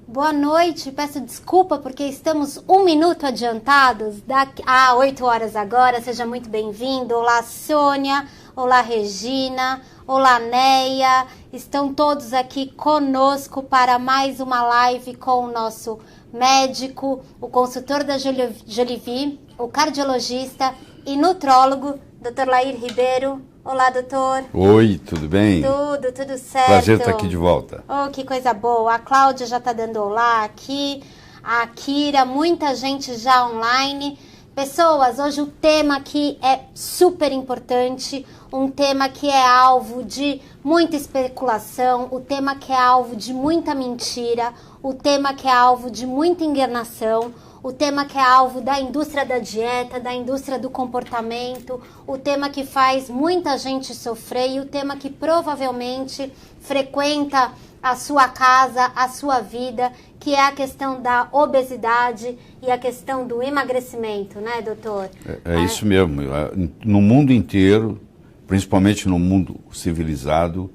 Boa noite, peço desculpa porque estamos 1 minuto adiantados, 8 horas agora, seja muito bem-vindo. Olá, Sônia, olá, Regina, olá, Neia, estão todos aqui conosco para mais uma live com o nosso médico, o consultor da Jolivie, o cardiologista e nutrólogo, Dr. Lair Ribeiro. Olá, doutor. Oi, tudo bem? Tudo certo. Prazer estar aqui de volta. Oh, que coisa boa. A Cláudia já está dando olá aqui. A Kira, muita gente já online. Pessoas, hoje o tema aqui é super importante. Um tema que é alvo de muita especulação. O tema que é alvo de muita mentira. O tema que é alvo de muita enganação. O tema que é alvo da indústria da dieta, da indústria do comportamento, o tema que faz muita gente sofrer e o tema que provavelmente frequenta a sua casa, a sua vida, que é a questão da obesidade e a questão do emagrecimento, né, doutor? É isso mesmo. No mundo inteiro, principalmente no mundo civilizado,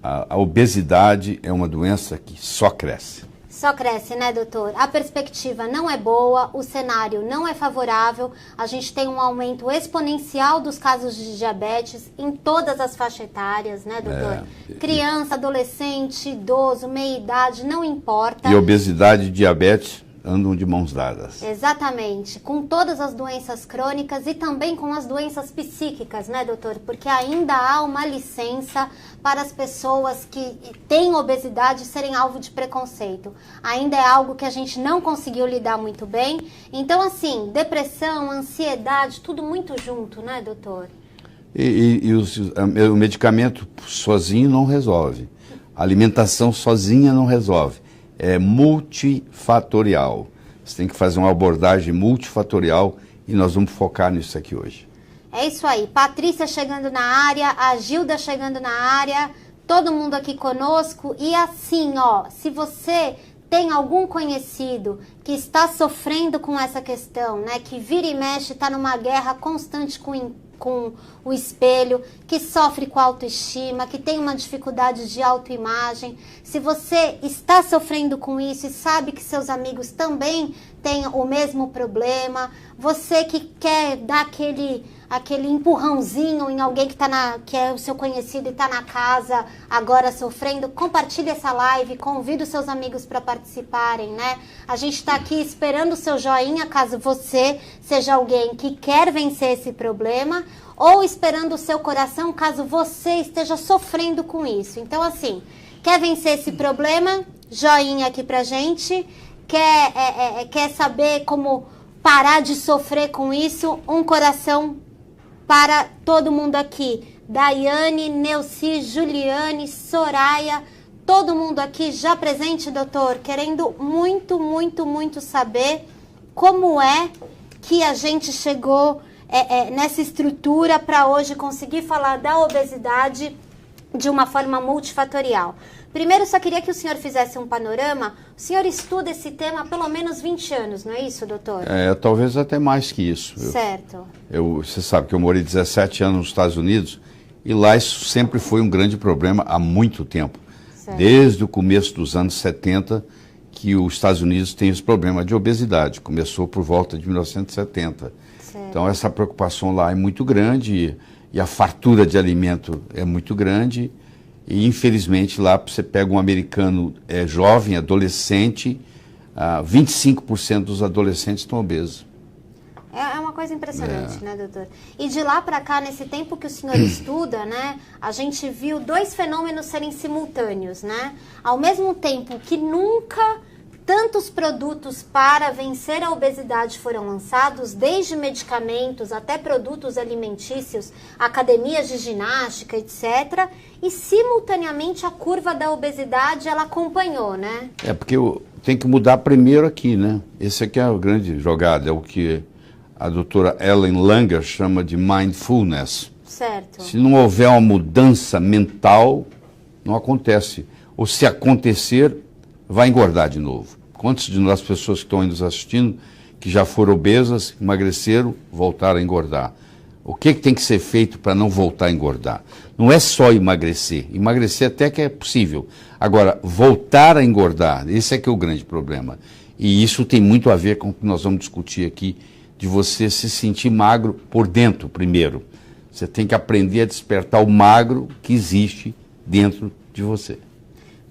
a obesidade é uma doença que só cresce. Só cresce, né, doutor? A perspectiva não é boa, o cenário não é favorável, a gente tem um aumento exponencial dos casos de diabetes em todas as faixas etárias, né, doutor? Criança, adolescente, idoso, meia-idade, não importa. E obesidade e diabetes andam de mãos dadas. Exatamente, com todas as doenças crônicas e também com as doenças psíquicas, né, doutor? Porque ainda há uma licença para as pessoas que têm obesidade serem alvo de preconceito. Ainda é algo que a gente não conseguiu lidar muito bem. Então, assim, depressão, ansiedade, tudo muito junto, né, doutor? O medicamento sozinho não resolve. A alimentação sozinha não resolve. É multifatorial. Você tem que fazer uma abordagem multifatorial e nós vamos focar nisso aqui hoje. É isso aí. Patrícia chegando na área, a Gilda chegando na área, todo mundo aqui conosco. E assim, ó, se você tem algum conhecido que está sofrendo com essa questão, né, que vira e mexe, está numa guerra constante com o espelho, que sofre com autoestima, que tem uma dificuldade de autoimagem, se você está sofrendo com isso e sabe que seus amigos também têm o mesmo problema, você que quer dar aquele empurrãozinho em alguém que é o seu conhecido e está na casa agora sofrendo, compartilhe essa live, convide os seus amigos para participarem, né? A gente está aqui esperando o seu joinha, caso você seja alguém que quer vencer esse problema, ou esperando o seu coração, caso você esteja sofrendo com isso. Então, quer vencer esse problema? Joinha aqui pra gente. Quer saber como parar de sofrer com isso? Um coração para todo mundo aqui. Daiane, Neuci, Juliane, Soraya, todo mundo aqui já presente, doutor, querendo muito, muito, muito saber como é que a gente chegou nessa estrutura para hoje conseguir falar da obesidade de uma forma multifatorial. Primeiro, só queria que o senhor fizesse um panorama. O senhor estuda esse tema há pelo menos 20 anos, não é isso, doutor? Talvez até mais que isso. Certo. Você sabe que eu morei 17 anos nos Estados Unidos e lá isso sempre foi um grande problema há muito tempo. Certo. Desde o começo dos anos 70 que os Estados Unidos tem esse problema de obesidade. Começou por volta de 1970. Certo. Então essa preocupação lá é muito grande e a fartura de alimento é muito grande. E, infelizmente, lá você pega um americano jovem, adolescente, 25% dos adolescentes estão obesos. É uma coisa impressionante, né, doutor? E de lá para cá, nesse tempo que o senhor estuda, né, a gente viu dois fenômenos serem simultâneos, né? Ao mesmo tempo que nunca tantos produtos para vencer a obesidade foram lançados, desde medicamentos até produtos alimentícios, academias de ginástica, etc. E, simultaneamente, a curva da obesidade, ela acompanhou, né? Porque tem que mudar primeiro aqui, né? Esse aqui é a grande jogada, é o que a doutora Ellen Langer chama de mindfulness. Certo. Se não houver uma mudança mental, não acontece. Ou se acontecer, vai engordar de novo. Quantas de nós, pessoas que estão aí nos assistindo, que já foram obesas, emagreceram, voltaram a engordar? O que tem que ser feito para não voltar a engordar? Não é só emagrecer. Emagrecer até que é possível. Agora, voltar a engordar, esse é que é o grande problema. E isso tem muito a ver com o que nós vamos discutir aqui, de você se sentir magro por dentro primeiro. Você tem que aprender a despertar o magro que existe dentro de você.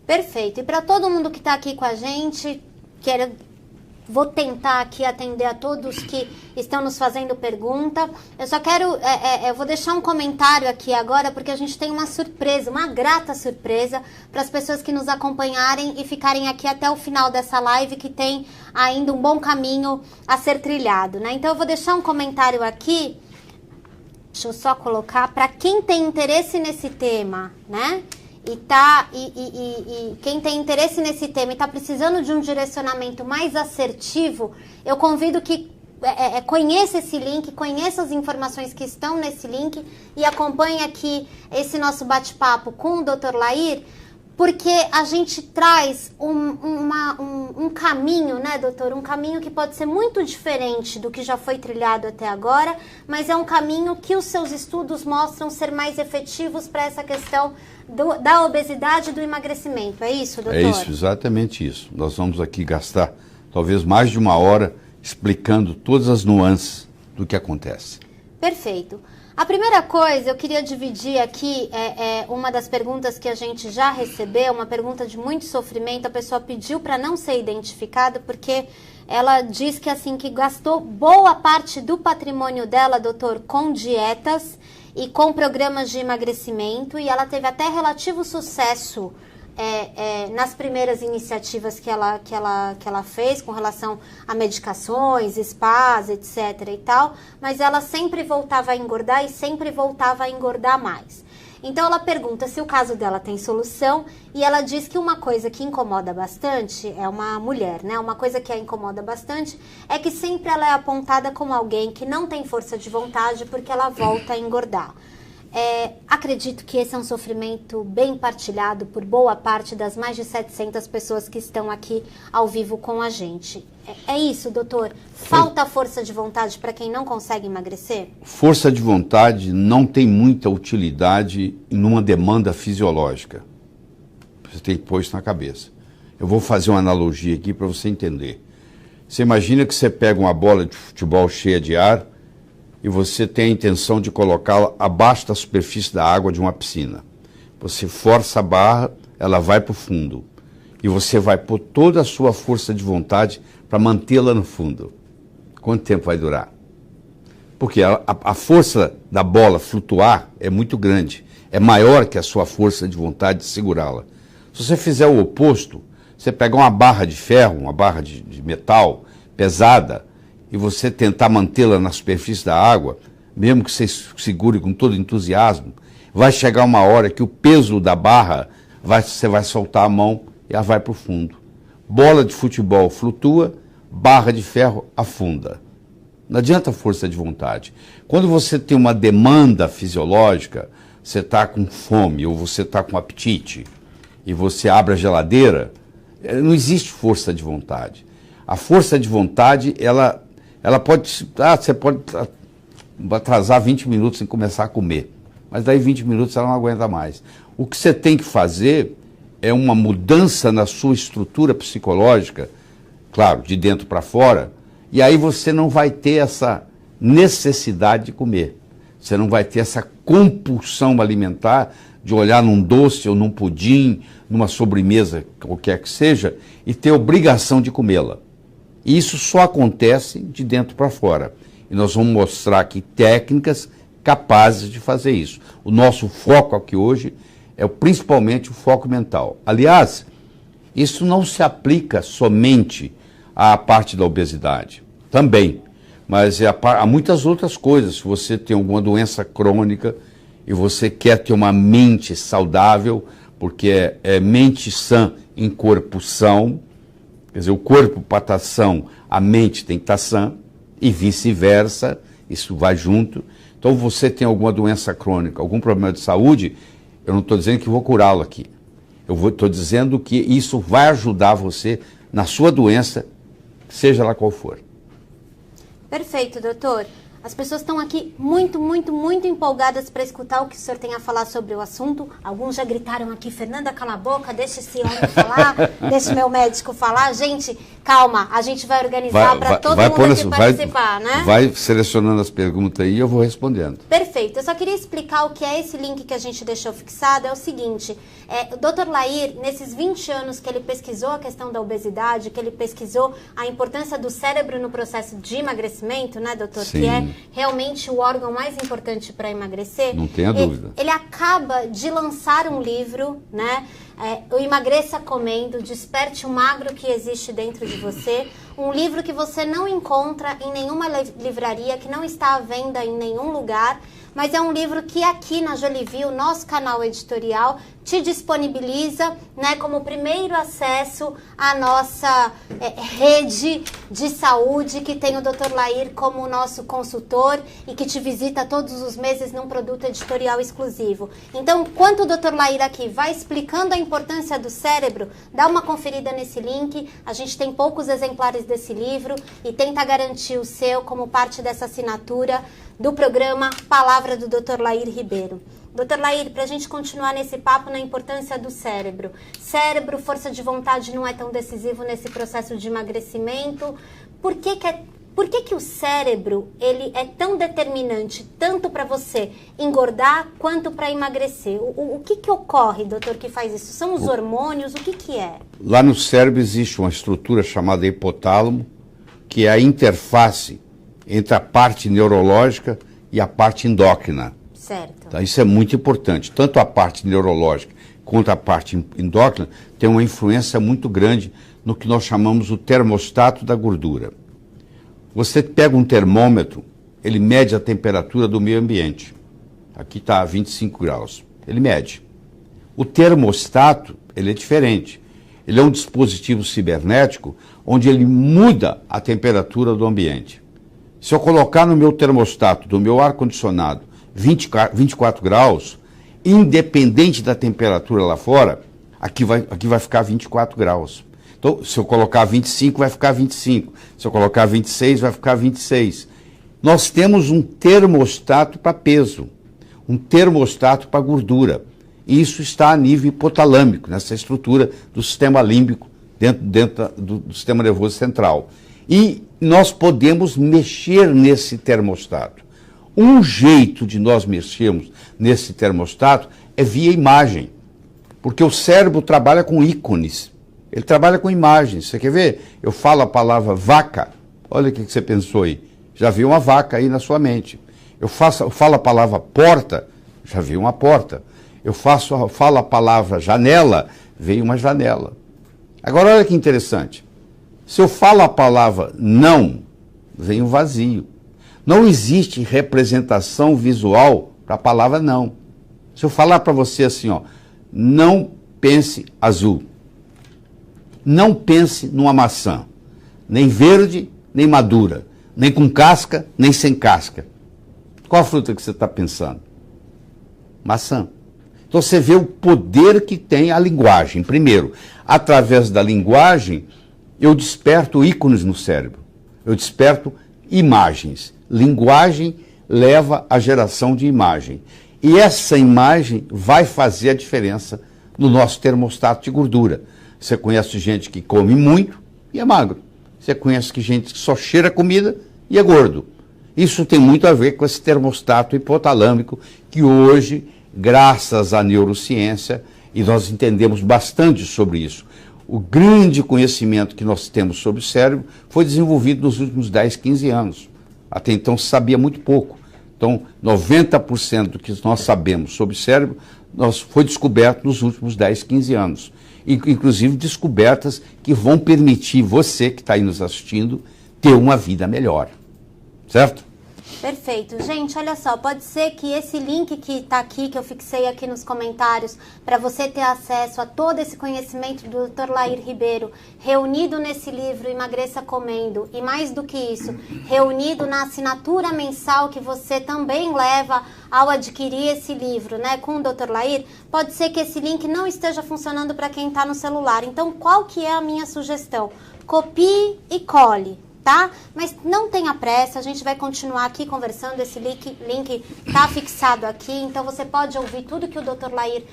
Perfeito. E para todo mundo que está aqui com a gente, vou tentar aqui atender a todos que estão nos fazendo pergunta. Eu só quero, eu vou deixar um comentário aqui agora, porque a gente tem uma surpresa, uma grata surpresa, para as pessoas que nos acompanharem e ficarem aqui até o final dessa live, que tem ainda um bom caminho a ser trilhado, né? Então eu vou deixar um comentário aqui, deixa eu só colocar, para quem tem interesse nesse tema, né? E quem tem interesse nesse tema e está precisando de um direcionamento mais assertivo, eu convido que conheça esse link, conheça as informações que estão nesse link e acompanhe aqui esse nosso bate-papo com o Dr. Lair, porque a gente traz um caminho, né, doutor? Um caminho que pode ser muito diferente do que já foi trilhado até agora, mas é um caminho que os seus estudos mostram ser mais efetivos para essa questão da obesidade e do emagrecimento. É isso, doutor? É isso, exatamente isso. Nós vamos aqui gastar talvez mais de uma hora explicando todas as nuances do que acontece. Perfeito. A primeira coisa, eu queria dividir aqui uma das perguntas que a gente já recebeu, uma pergunta de muito sofrimento. A pessoa pediu para não ser identificada porque ela diz que assim que gastou boa parte do patrimônio dela, doutor, com dietas e com programas de emagrecimento, e ela teve até relativo sucesso nas primeiras iniciativas que ela fez com relação a medicações, spas, etc. e tal, mas ela sempre voltava a engordar e sempre voltava a engordar mais. Então ela pergunta se o caso dela tem solução, e ela diz que uma coisa que incomoda bastante, é uma mulher, né? Uma coisa que a incomoda bastante é que sempre ela é apontada como alguém que não tem força de vontade porque ela volta a engordar. Acredito que esse é um sofrimento bem partilhado por boa parte das mais de 700 pessoas que estão aqui ao vivo com a gente. É isso, doutor? Falta força de vontade para quem não consegue emagrecer? Força de vontade não tem muita utilidade numa demanda fisiológica. Você tem que pôr isso na cabeça. Eu vou fazer uma analogia aqui para você entender. Você imagina que você pega uma bola de futebol cheia de ar e você tem a intenção de colocá-la abaixo da superfície da água de uma piscina. Você força a barra, ela vai para o fundo. E você vai pôr toda a sua força de vontade para mantê-la no fundo. Quanto tempo vai durar? Porque a força da bola flutuar é muito grande. É maior que a sua força de vontade de segurá-la. Se você fizer o oposto, você pegar uma barra de ferro, uma barra de metal pesada, e você tentar mantê-la na superfície da água, mesmo que você segure com todo entusiasmo, vai chegar uma hora que o peso da barra, você vai soltar a mão e ela vai para o fundo. Bola de futebol flutua, barra de ferro afunda. Não adianta força de vontade. Quando você tem uma demanda fisiológica, você está com fome ou você está com apetite, e você abre a geladeira, não existe força de vontade. A força de vontade, ela pode... você pode atrasar 20 minutos em começar a comer, mas daí 20 minutos ela não aguenta mais. O que você tem que fazer é uma mudança na sua estrutura psicológica, claro, de dentro para fora, e aí você não vai ter essa necessidade de comer. Você não vai ter essa compulsão alimentar de olhar num doce ou num pudim, numa sobremesa, qualquer que seja, e ter obrigação de comê-la. E isso só acontece de dentro para fora. E nós vamos mostrar aqui técnicas capazes de fazer isso. O nosso foco aqui hoje é principalmente o foco mental. Aliás, isso não se aplica somente à parte da obesidade, também. Mas há muitas outras coisas. Se você tem alguma doença crônica e você quer ter uma mente saudável, porque é mente sã em corpo são, quer dizer, o corpo para estar são, a mente tem que estar sã, e vice-versa, isso vai junto. Então, você tem alguma doença crônica, algum problema de saúde, eu não estou dizendo que vou curá-lo aqui. Estou dizendo que isso vai ajudar você na sua doença, seja lá qual for. Perfeito, doutor. As pessoas estão aqui muito, muito, muito empolgadas para escutar o que o senhor tem a falar sobre o assunto. Alguns já gritaram aqui, Fernanda, cala a boca, deixa esse homem falar, deixa o meu médico falar. Gente, calma, a gente vai organizar para todo mundo aqui participar, né? Vai selecionando as perguntas aí e eu vou respondendo. Perfeito. Eu só queria explicar o que é esse link que a gente deixou fixado. É o seguinte, o Dr. Lair, nesses 20 anos que ele pesquisou a questão da obesidade, que ele pesquisou a importância do cérebro no processo de emagrecimento, né, doutor? Sim. Que é realmente o órgão mais importante para emagrecer. Não tenha dúvida. Ele acaba de lançar um livro, né? O Emagreça Comendo, Desperte o Magro que existe dentro de você. Um livro que você não encontra em nenhuma livraria, que não está à venda em nenhum lugar, mas é um livro que aqui na Jolivie, nosso canal editorial, te disponibiliza, né, como primeiro acesso à nossa rede de saúde, que tem o Dr. Lair como nosso consultor e que te visita todos os meses num produto editorial exclusivo. Então, enquanto o Dr. Lair aqui vai explicando a importância do cérebro, dá uma conferida nesse link. A gente tem poucos exemplares desse livro e tenta garantir o seu como parte dessa assinatura do programa Palavra do Dr. Lair Ribeiro. Dr. Lair, para a gente continuar nesse papo na importância do cérebro. Cérebro, força de vontade não é tão decisivo nesse processo de emagrecimento. Por que o cérebro ele é tão determinante, tanto para você engordar quanto para emagrecer? O que ocorre, doutor, que faz isso? São os hormônios? O que é? Lá no cérebro existe uma estrutura chamada hipotálamo, que é a interface entre a parte neurológica e a parte endócrina. Certo. Então, isso é muito importante. Tanto a parte neurológica quanto a parte endócrina tem uma influência muito grande no que nós chamamos o termostato da gordura. Você pega um termômetro, ele mede a temperatura do meio ambiente. Aqui está 25 graus. Ele mede. O termostato, ele é diferente. Ele é um dispositivo cibernético onde ele muda a temperatura do ambiente. Se eu colocar no meu termostato do meu ar-condicionado 24 graus, independente da temperatura lá fora, aqui vai ficar 24 graus. Então, se eu colocar 25, vai ficar 25. Se eu colocar 26, vai ficar 26. Nós temos um termostato para peso, um termostato para gordura. E isso está a nível hipotalâmico, nessa estrutura do sistema límbico, dentro do sistema nervoso central. E nós podemos mexer nesse termostato. Um jeito de nós mexermos nesse termostato é via imagem, porque o cérebro trabalha com ícones, ele trabalha com imagens. Você quer ver? Eu falo a palavra vaca, olha o que você pensou aí, já viu uma vaca aí na sua mente. Eu falo a palavra porta, já viu uma porta. Eu falo a palavra janela, veio uma janela. Agora olha que interessante, se eu falo a palavra não, vem um vazio. Não existe representação visual para a palavra não. Se eu falar para você assim, ó, não pense azul. Não pense numa maçã. Nem verde, nem madura. Nem com casca, nem sem casca. Qual a fruta que você está pensando? Maçã. Então você vê o poder que tem a linguagem. Primeiro, através da linguagem, eu desperto ícones no cérebro. Eu desperto imagens. Linguagem leva à geração de imagem. E essa imagem vai fazer a diferença no nosso termostato de gordura. Você conhece gente que come muito e é magro. Você conhece gente que só cheira comida e é gordo. Isso tem muito a ver com esse termostato hipotalâmico que hoje, graças à neurociência, e nós entendemos bastante sobre isso. O grande conhecimento que nós temos sobre o cérebro foi desenvolvido nos últimos 10, 15 anos. Até então se sabia muito pouco. Então, 90% do que nós sabemos sobre o cérebro foi descoberto nos últimos 10, 15 anos. Inclusive descobertas que vão permitir você que está aí nos assistindo ter uma vida melhor. Certo? Perfeito. Gente, olha só, pode ser que esse link que está aqui, que eu fixei aqui nos comentários, para você ter acesso a todo esse conhecimento do Dr. Lair Ribeiro, reunido nesse livro Emagreça Comendo, e mais do que isso, reunido na assinatura mensal que você também leva ao adquirir esse livro, né, com o Dr. Lair, pode ser que esse link não esteja funcionando para quem está no celular. Então, qual que é a minha sugestão? Copie e cole. tá? Mas não tenha pressa, a gente vai continuar aqui conversando, esse link tá fixado aqui, então você pode ouvir tudo que o Dr. Lair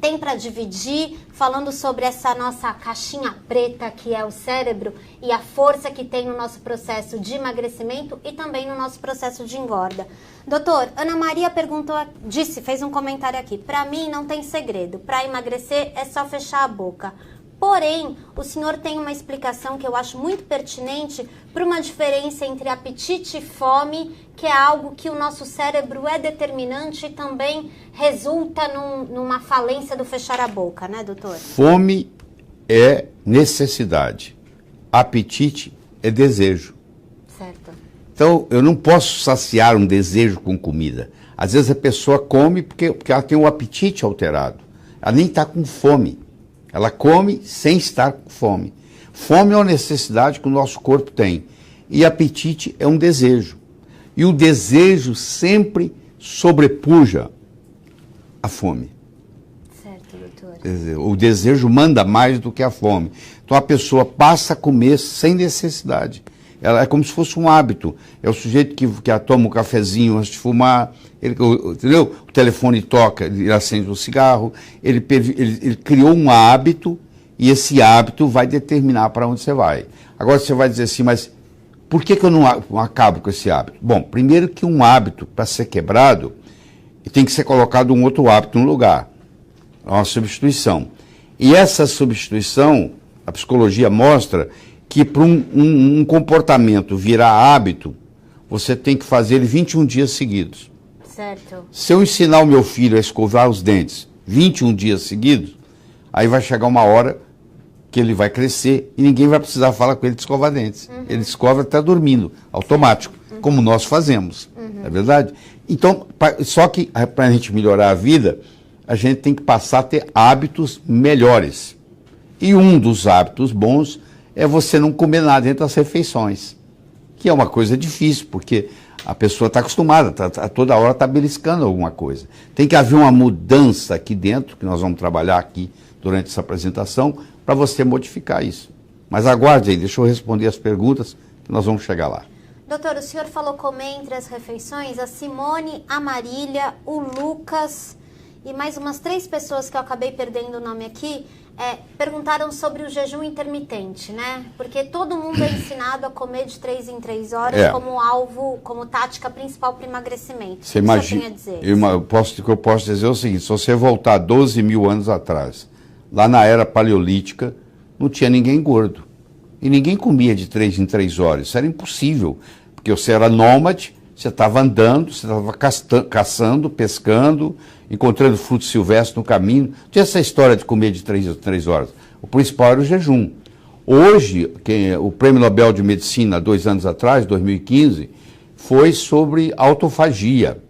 tem para dividir, falando sobre essa nossa caixinha preta que é o cérebro e a força que tem no nosso processo de emagrecimento e também no nosso processo de engorda. Doutor, Ana Maria fez um comentário aqui, para mim não tem segredo, para emagrecer é só fechar a boca. Porém, o senhor tem uma explicação que eu acho muito pertinente para uma diferença entre apetite e fome, que é algo que o nosso cérebro é determinante e também resulta numa falência do fechar a boca, né, doutor? Fome é necessidade, apetite é desejo. Certo. Então, eu não posso saciar um desejo com comida. Às vezes a pessoa come porque ela tem o apetite alterado. Ela nem está com fome. Ela come sem estar com fome. Fome é uma necessidade que o nosso corpo tem. E apetite é um desejo. E o desejo sempre sobrepuja a fome. Certo, doutor. Quer dizer, o desejo manda mais do que a fome. Então a pessoa passa a comer sem necessidade. Ela é como se fosse um hábito. É o sujeito que toma um cafezinho antes de fumar, entendeu? O telefone toca, ele acende um cigarro, ele criou um hábito e esse hábito vai determinar para onde você vai. Agora você vai dizer assim, mas por que eu não acabo com esse hábito? Bom, primeiro que um hábito, para ser quebrado, tem que ser colocado um outro hábito no lugar. É uma substituição. E essa substituição, a psicologia mostra que para um comportamento virar hábito, você tem que fazer ele 21 dias seguidos. Certo. Se eu ensinar o meu filho a escovar os dentes 21 dias seguidos, aí vai chegar uma hora que ele vai crescer e ninguém vai precisar falar com ele de escovar dentes. Uhum. Ele escova até dormindo, automático, como nós fazemos. Uhum. É verdade? Então, só que para a gente melhorar a vida, a gente tem que passar a ter hábitos melhores. E um dos hábitos bons é você não comer nada entre as refeições, que é uma coisa difícil, porque a pessoa está acostumada, toda hora está beliscando alguma coisa. Tem que haver uma mudança aqui dentro, que nós vamos trabalhar aqui durante essa apresentação, para você modificar isso. Mas aguarde aí, deixa eu responder as perguntas, que nós vamos chegar lá. Doutor, o senhor falou comer entre as refeições, a Simone, a Marília, o Lucas e mais umas 3 pessoas que eu acabei perdendo o nome aqui, perguntaram sobre o jejum intermitente, né? Porque todo mundo é ensinado a comer de 3 em 3 horas como alvo, como tática principal para o emagrecimento. Você imagina, o que eu posso dizer é o seguinte, se você voltar 12 mil anos atrás, lá na era paleolítica, não tinha ninguém gordo. E ninguém comia de 3 em 3 horas. Isso era impossível, porque você era nômade, você estava andando, você estava caçando, pescando, encontrando frutos silvestres no caminho. Não tinha essa história de comer de 3 em 3 horas. O principal era o jejum. Hoje, o Prêmio Nobel de Medicina, 2 anos atrás, 2015, foi sobre autofagia.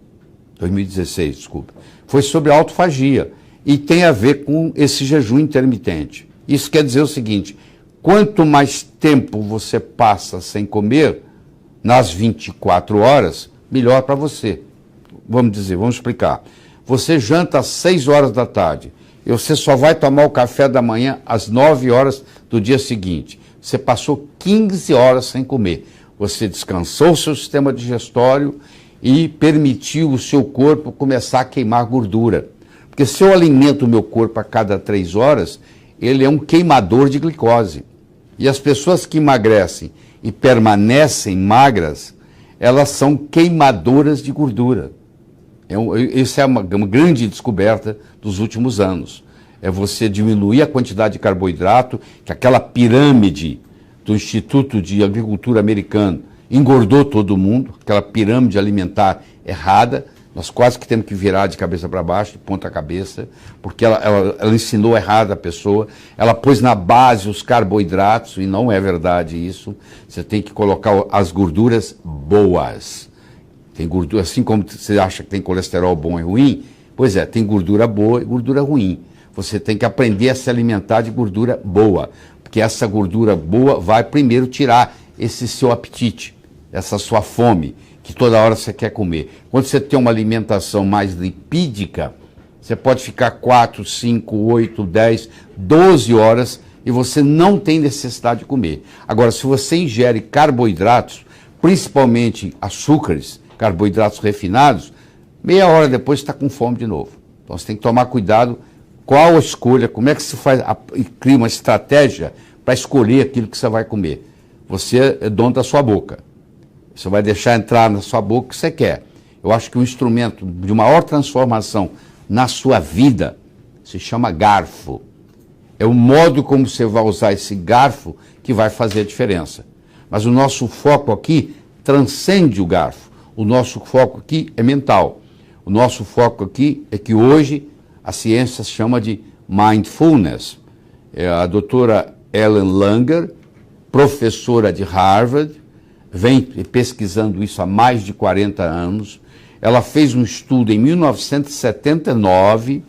2016, desculpa. Foi sobre autofagia. E tem a ver com esse jejum intermitente. Isso quer dizer o seguinte, quanto mais tempo você passa sem comer, nas 24 horas, melhor para você. Vamos explicar. Você janta às 6 horas da tarde e você só vai tomar o café da manhã às 9 horas do dia seguinte. Você passou 15 horas sem comer. Você descansou o seu sistema digestório e permitiu o seu corpo começar a queimar gordura. Porque se eu alimento o meu corpo a cada 3 horas, ele é um queimador de glicose. E as pessoas que emagrecem e permanecem magras, elas são queimadoras de gordura. Isso é uma grande descoberta dos últimos anos. É você diminuir a quantidade de carboidrato, que aquela pirâmide do Instituto de Agricultura americano engordou todo mundo, aquela pirâmide alimentar errada. Nós quase que temos que virar de cabeça para baixo, de ponta cabeça, porque ela ensinou errado a pessoa, ela pôs na base os carboidratos, e não é verdade isso. Você tem que colocar as gorduras boas. Tem gordura, assim como você acha que tem colesterol bom e ruim, pois é, tem gordura boa e gordura ruim. Você tem que aprender a se alimentar de gordura boa, porque essa gordura boa vai primeiro tirar esse seu apetite, essa sua fome, que toda hora você quer comer. Quando você tem uma alimentação mais lipídica, você pode ficar 4, 5, 8, 10, 12 horas e você não tem necessidade de comer. Agora, se você ingere carboidratos, principalmente açúcares, carboidratos refinados, meia hora depois você está com fome de novo. Então você tem que tomar cuidado qual a escolha, como é que se faz, cria uma estratégia para escolher aquilo que você vai comer. Você é dono da sua boca. Você vai deixar entrar na sua boca o que você quer. Eu acho que o instrumento de maior transformação na sua vida se chama garfo. É o modo como você vai usar esse garfo que vai fazer a diferença. Mas o nosso foco aqui transcende o garfo. O nosso foco aqui é mental. O nosso foco aqui é que hoje a ciência chama de mindfulness. A doutora Ellen Langer, professora de Harvard, vem pesquisando isso há mais de 40 anos. Ela fez um estudo em 1979,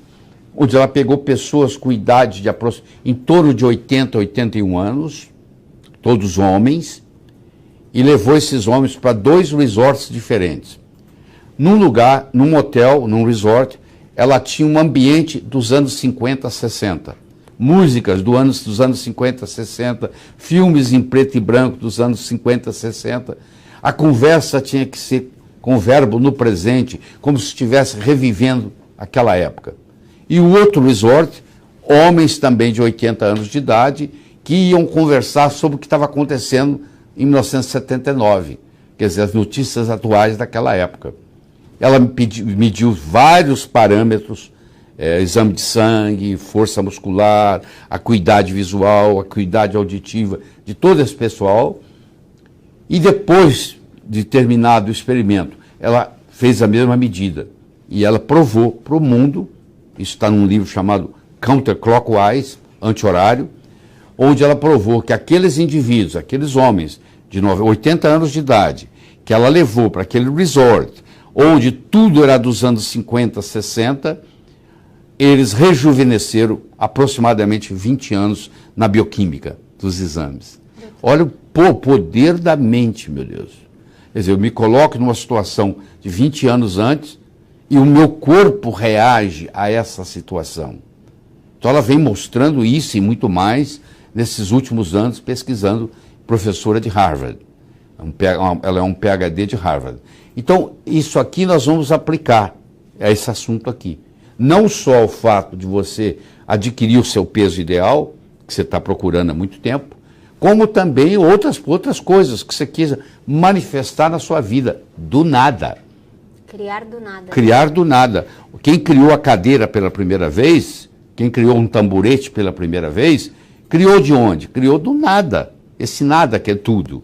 onde ela pegou pessoas com idade de em torno de 80, 81 anos, todos homens, e levou esses homens para 2 resorts diferentes. Num lugar, num hotel, num resort, ela tinha um ambiente dos anos 50, 60. Músicas dos anos 50, 60, filmes em preto e branco dos anos 50, 60. A conversa tinha que ser com o verbo no presente, como se estivesse revivendo aquela época. E o outro resort, homens também de 80 anos de idade, que iam conversar sobre o que estava acontecendo em 1979, quer dizer, as notícias atuais daquela época. Ela mediu vários parâmetros, exame de sangue, força muscular, acuidade visual, acuidade auditiva de todo esse pessoal. E depois de terminado o experimento, ela fez a mesma medida. E ela provou para o mundo, isso está num livro chamado Counterclockwise, Anti-Horário, onde ela provou que aqueles indivíduos, aqueles homens de 80 anos de idade, que ela levou para aquele resort, onde tudo era dos anos 50, 60, eles rejuvenesceram aproximadamente 20 anos na bioquímica dos exames. Olha o poder da mente, meu Deus. Quer dizer, eu me coloco numa situação de 20 anos antes e o meu corpo reage a essa situação. Então ela vem mostrando isso e muito mais nesses últimos anos pesquisando, professora de Harvard. Ela é um PhD de Harvard. Então, isso aqui nós vamos aplicar a esse assunto aqui. Não só o fato de você adquirir o seu peso ideal, que você está procurando há muito tempo, como também outras coisas que você quis manifestar na sua vida, do nada. Criar do nada. Criar do nada. Quem criou a cadeira pela primeira vez, quem criou um tamborete pela primeira vez, criou de onde? Criou do nada. Esse nada que é tudo.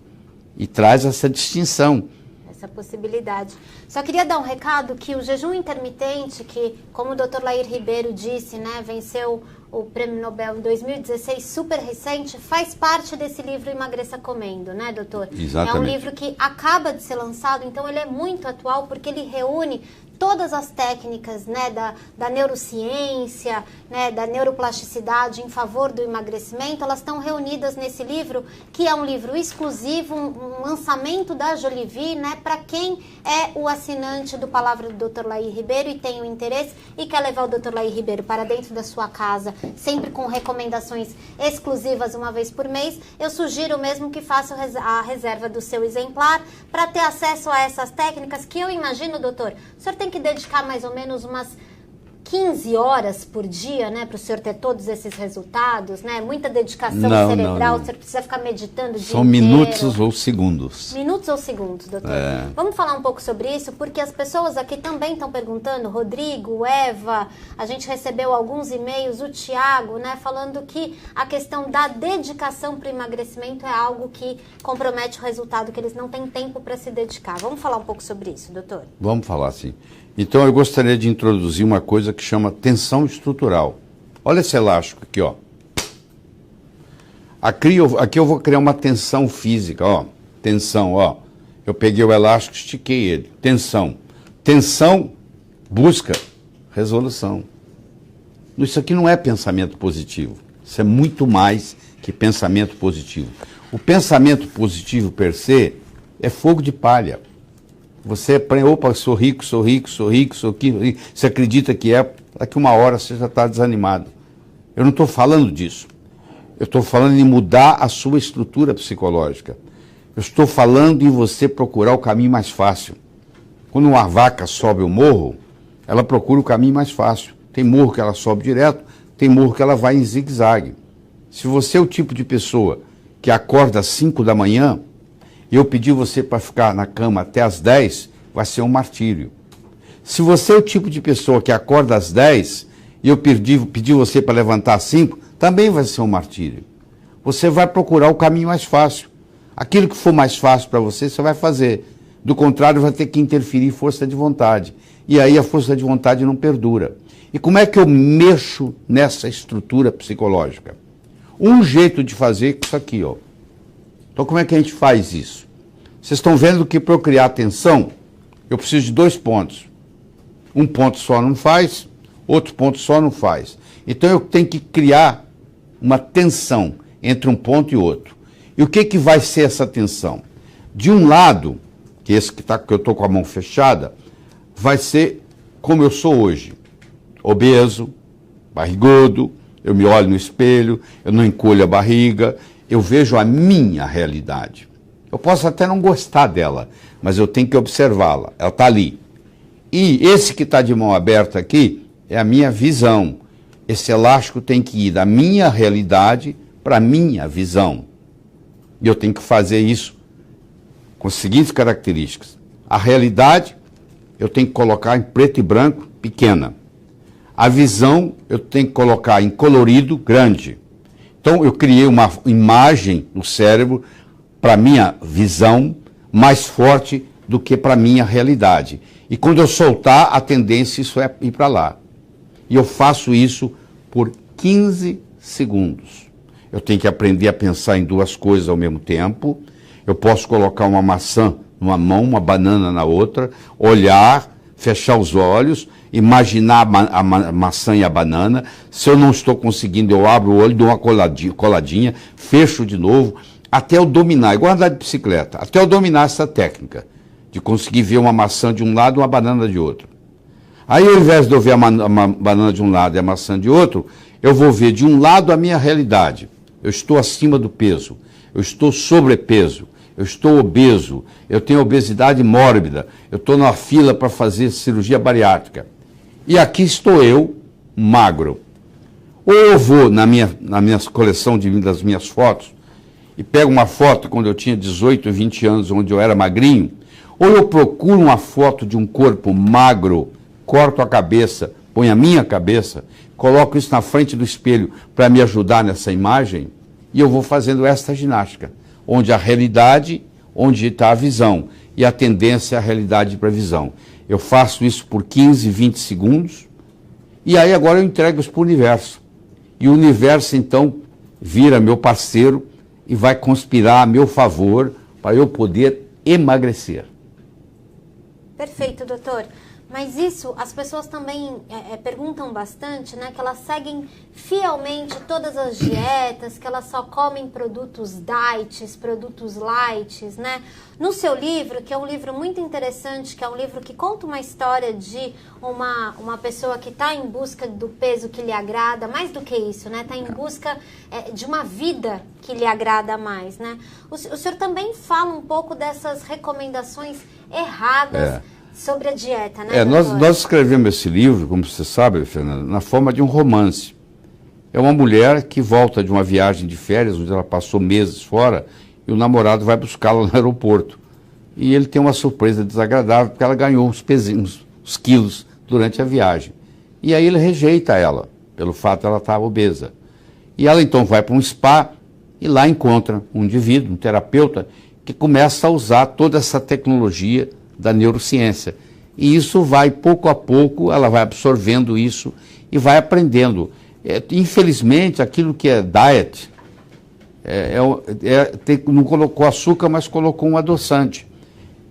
E traz essa distinção. Essa possibilidade. Só queria dar um recado que o jejum intermitente, que, como o Dr. Lair Ribeiro disse, né, venceu o Prêmio Nobel em 2016, super recente, faz parte desse livro Emagreça Comendo, né, doutor? Exatamente. É um livro que acaba de ser lançado, então ele é muito atual, porque ele reúne todas as técnicas, né, da neurociência, né, da neuroplasticidade em favor do emagrecimento, elas estão reunidas nesse livro, que é um livro exclusivo, um lançamento da Jolivie, né, para quem é o assinante do Palavra do Dr. Lair Ribeiro e tem o interesse e quer levar o Dr. Lair Ribeiro para dentro da sua casa, sempre com recomendações exclusivas uma vez por mês, eu sugiro mesmo que faça a reserva do seu exemplar para ter acesso a essas técnicas que eu imagino, doutor, o senhor tem que dedicar mais ou menos umas 15 horas por dia, né, para o senhor ter todos esses resultados, né? Muita dedicação cerebral, o senhor precisa ficar meditando o dia São inteiro. minutos ou segundos. Minutos ou segundos, doutor? Vamos falar um pouco sobre isso, porque as pessoas aqui também estão perguntando, Rodrigo, Eva, a gente recebeu alguns e-mails, o Tiago, né, falando que a questão da dedicação para o emagrecimento é algo que compromete o resultado, que eles não têm tempo para se dedicar. Vamos falar um pouco sobre isso, doutor? Vamos falar, sim. Então, eu gostaria de introduzir uma coisa que chama tensão estrutural. Olha esse elástico aqui, ó. Aqui eu vou criar uma tensão física, ó. Tensão, ó. Eu peguei o elástico, estiquei ele. Tensão. Tensão busca resolução. Isso aqui não é pensamento positivo. Isso é muito mais que pensamento positivo. O pensamento positivo, per se, é fogo de palha. Você opa, sou rico, sou rico, sou rico, sou rico. Você acredita que é, daqui uma hora você já está desanimado. Eu não estou falando disso. Eu estou falando em mudar a sua estrutura psicológica. Eu estou falando em você procurar o caminho mais fácil. Quando uma vaca sobe o morro, ela procura o caminho mais fácil. Tem morro que ela sobe direto, tem morro que ela vai em zigue-zague. Se você é o tipo de pessoa que acorda às 5 da manhã, e eu pedir você para ficar na cama até às 10, vai ser um martírio. Se você é o tipo de pessoa que acorda às 10, e eu pedir você para levantar às 5, também vai ser um martírio. Você vai procurar o caminho mais fácil. Aquilo que for mais fácil para você, você vai fazer. Do contrário, vai ter que interferir força de vontade. E aí a força de vontade não perdura. E como é que eu mexo nessa estrutura psicológica? Um jeito de fazer é isso aqui, ó. Então como é que a gente faz isso? Vocês estão vendo que para eu criar atenção, eu preciso de 2 pontos. Um ponto só não faz, outro ponto só não faz. Então eu tenho que criar uma tensão entre um ponto e outro. E o que vai ser essa tensão? De um lado, que esse que eu estou com a mão fechada, vai ser como eu sou hoje. Obeso, barrigudo, eu me olho no espelho, eu não encolho a barriga, eu vejo a minha realidade. Eu posso até não gostar dela, mas eu tenho que observá-la, ela está ali. E esse que está de mão aberta aqui é a minha visão. Esse elástico tem que ir da minha realidade para a minha visão. E eu tenho que fazer isso com as seguintes características. A realidade, eu tenho que colocar em preto e branco, pequena. A visão, eu tenho que colocar em colorido, grande. Então, eu criei uma imagem no cérebro para a minha visão mais forte do que para a minha realidade. E quando eu soltar, a tendência isso é ir para lá. E eu faço isso por 15 segundos. Eu tenho que aprender a pensar em 2 coisas ao mesmo tempo. Eu posso colocar uma maçã numa mão, uma banana na outra, olhar, fechar os olhos, imaginar a maçã e a banana. Se eu não estou conseguindo, eu abro o olho, dou uma coladinha, fecho de novo, até eu dominar, igual andar de bicicleta, até eu dominar essa técnica de conseguir ver uma maçã de um lado e uma banana de outro. Aí, ao invés de eu ver a banana de um lado e a maçã de outro, eu vou ver de um lado a minha realidade. Eu estou acima do peso, eu estou sobrepeso, eu estou obeso, eu tenho obesidade mórbida, eu estou na fila para fazer cirurgia bariátrica. E aqui estou eu, magro. Ou eu vou na minha coleção das minhas fotos e pego uma foto quando eu tinha 18, 20 anos, onde eu era magrinho, ou eu procuro uma foto de um corpo magro, corto a cabeça, ponho a minha cabeça, coloco isso na frente do espelho para me ajudar nessa imagem, e eu vou fazendo esta ginástica, onde a realidade, onde está a visão, e a tendência é a realidade para a visão. Eu faço isso por 15, 20 segundos, e aí agora eu entrego isso para o universo. E o universo, então, vira meu parceiro e vai conspirar a meu favor para eu poder emagrecer. Perfeito, doutor. Mas isso, as pessoas também perguntam bastante, né? Que elas seguem fielmente todas as dietas, que elas só comem produtos diets, produtos light, né? No seu livro, que é um livro muito interessante, que é um livro que conta uma história de uma pessoa que está em busca do peso que lhe agrada, mais do que isso, né? Está em busca de uma vida que lhe agrada mais, né? O senhor também fala um pouco dessas recomendações erradas sobre a dieta, né? Nós escrevemos esse livro, como você sabe, Fernanda, na forma de um romance. É uma mulher que volta de uma viagem de férias, onde ela passou meses fora, e o namorado vai buscá-la no aeroporto. E ele tem uma surpresa desagradável, porque ela ganhou uns quilos durante a viagem. E aí ele rejeita ela, pelo fato de ela estar obesa. E ela então vai para um spa, e lá encontra um indivíduo, um terapeuta, que começa a usar toda essa tecnologia da neurociência. E isso vai, pouco a pouco, ela vai absorvendo isso e vai aprendendo. Infelizmente, aquilo que é diet, não colocou açúcar, mas colocou um adoçante.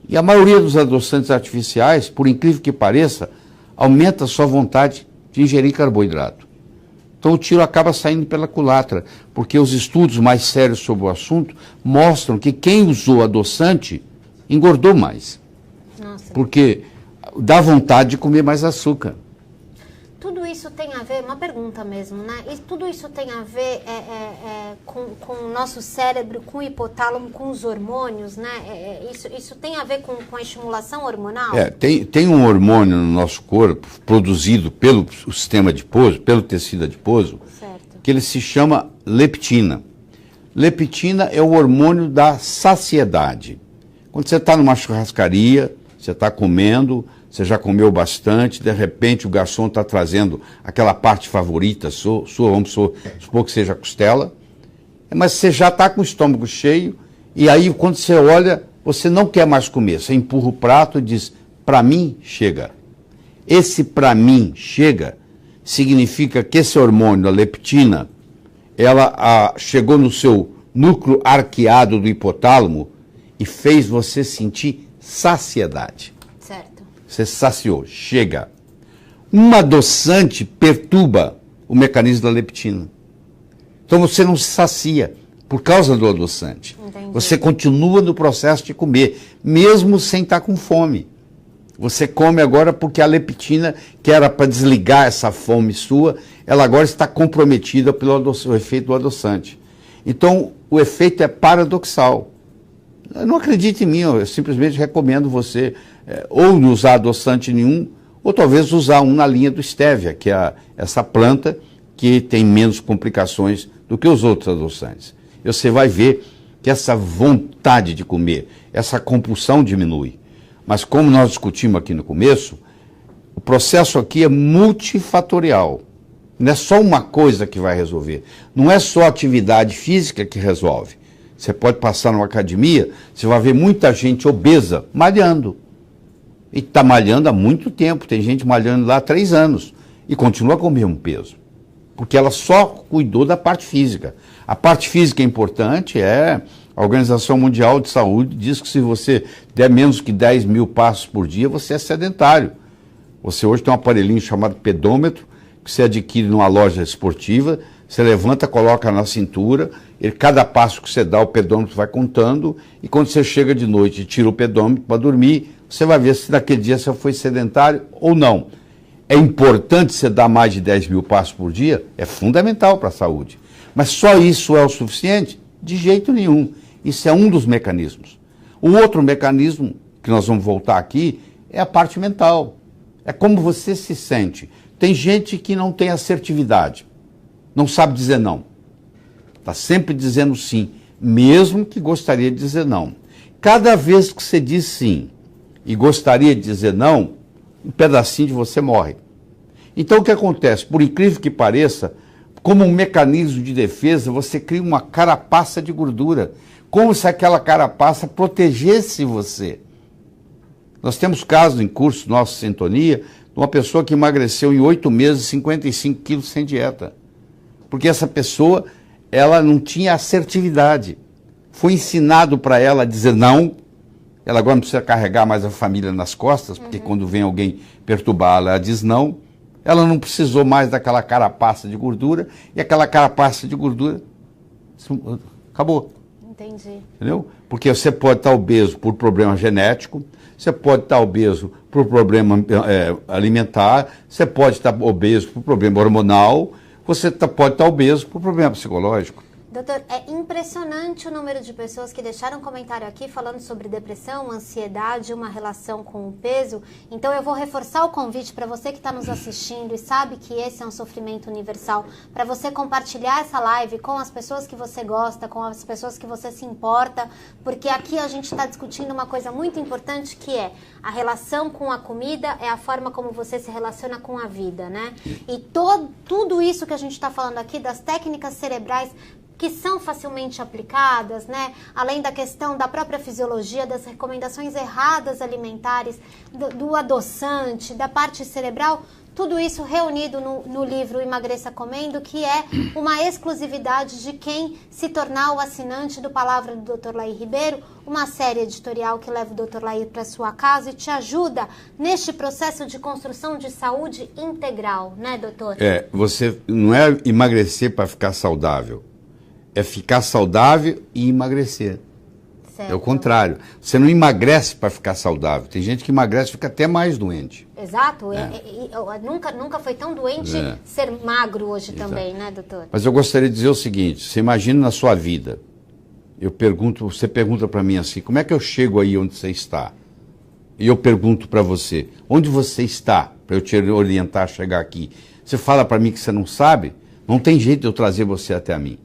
E a maioria dos adoçantes artificiais, por incrível que pareça, aumenta a sua vontade de ingerir carboidrato. Então o tiro acaba saindo pela culatra, porque os estudos mais sérios sobre o assunto mostram que quem usou adoçante engordou mais. Nossa. Porque dá vontade de comer mais açúcar. Tudo isso tem a ver, uma pergunta mesmo, né? E tudo isso tem a ver com o nosso cérebro, com o hipotálamo, com os hormônios, né? Isso tem a ver com a estimulação hormonal? Tem um hormônio no nosso corpo, produzido pelo sistema adiposo, pelo tecido adiposo, certo, que ele se chama leptina. Leptina é o hormônio da saciedade. Quando você está numa churrascaria, você está comendo, você já comeu bastante, de repente o garçom está trazendo aquela parte favorita sua, vamos supor que seja a costela, mas você já está com o estômago cheio, e aí quando você olha, você não quer mais comer, você empurra o prato e diz, para mim, chega. Esse para mim, chega, significa que esse hormônio, a leptina, ela chegou no seu núcleo arqueado do hipotálamo e fez você sentir saciedade. Certo. Você saciou, chega. Um adoçante perturba o mecanismo da leptina. Então você não se sacia por causa do adoçante. Entendi. Você continua no processo de comer, mesmo sem estar com fome. Você come agora porque a leptina, que era para desligar essa fome sua, ela agora está comprometida pelo efeito do adoçante. Então, o efeito é paradoxal. Não acredite em mim, eu simplesmente recomendo você ou não usar adoçante nenhum, ou talvez usar um na linha do stevia, que é essa planta que tem menos complicações do que os outros adoçantes. E você vai ver que essa vontade de comer, essa compulsão diminui. Mas como nós discutimos aqui no começo, o processo aqui é multifatorial. Não é só uma coisa que vai resolver. Não é só a atividade física que resolve. Você pode passar numa academia, você vai ver muita gente obesa malhando. E está malhando há muito tempo. Tem gente malhando lá há 3 anos e continua com o mesmo peso. Porque ela só cuidou da parte física. A parte física é importante, a Organização Mundial de Saúde diz que se você der menos que 10 mil passos por dia, você é sedentário. Você hoje tem um aparelhinho chamado pedômetro, que você adquire numa loja esportiva, você levanta, coloca na cintura, e cada passo que você dá, o pedômetro vai contando, e quando você chega de noite e tira o pedômetro para dormir, você vai ver se naquele dia você foi sedentário ou não. É importante você dar mais de 10 mil passos por dia? É fundamental para a saúde. Mas só isso é o suficiente? De jeito nenhum. Isso é um dos mecanismos. O outro mecanismo, que nós vamos voltar aqui, é a parte mental. É como você se sente. Tem gente que não tem assertividade, não sabe dizer não. Está sempre dizendo sim, mesmo que gostaria de dizer não. Cada vez que você diz sim e gostaria de dizer não, um pedacinho de você morre. Então o que acontece? Por incrível que pareça, como um mecanismo de defesa, você cria uma carapaça de gordura, como se aquela carapaça protegesse você. Nós temos casos em curso nosso Sintonia, de uma pessoa que emagreceu em 8 meses 55 quilos sem dieta. Porque essa pessoa, ela não tinha assertividade. Foi ensinado para ela a dizer não. Ela agora não precisa carregar mais a família nas costas, porque quando vem alguém perturbá-la, ela diz não. Ela não precisou mais daquela carapaça de gordura, e aquela carapaça de gordura acabou. Entendi. Entendeu? Porque você pode estar obeso por problema genético, você pode estar obeso por problema alimentar, você pode estar obeso por problema hormonal, você pode estar obeso por problema psicológico. Doutor, é impressionante o número de pessoas que deixaram comentário aqui falando sobre depressão, ansiedade, uma relação com o peso. Então eu vou reforçar o convite para você que está nos assistindo e sabe que esse é um sofrimento universal, para você compartilhar essa live com as pessoas que você gosta, com as pessoas que você se importa, porque aqui a gente está discutindo uma coisa muito importante, que é a relação com a comida, é a forma como você se relaciona com a vida, né? E tudo isso que a gente está falando aqui, das técnicas cerebrais, que são facilmente aplicadas, né? Além da questão da própria fisiologia, das recomendações erradas alimentares, do adoçante, da parte cerebral, tudo isso reunido no livro Emagreça Comendo, que é uma exclusividade de quem se tornar o assinante do Palavra do Dr. Laí Ribeiro, uma série editorial que leva o Dr. Laí para sua casa e te ajuda neste processo de construção de saúde integral, né, doutor? Você não é emagrecer para ficar saudável. É ficar saudável e emagrecer. Certo. É o contrário. Você não emagrece para ficar saudável. Tem gente que emagrece e fica até mais doente. Exato. Nunca foi tão doente ser magro hoje também, né, doutor? Mas eu gostaria de dizer o seguinte, você imagina na sua vida, você pergunta para mim assim, como é que eu chego aí onde você está? E eu pergunto para você, onde você está, para eu te orientar a chegar aqui? Você fala para mim que você não sabe, não tem jeito de eu trazer você até mim.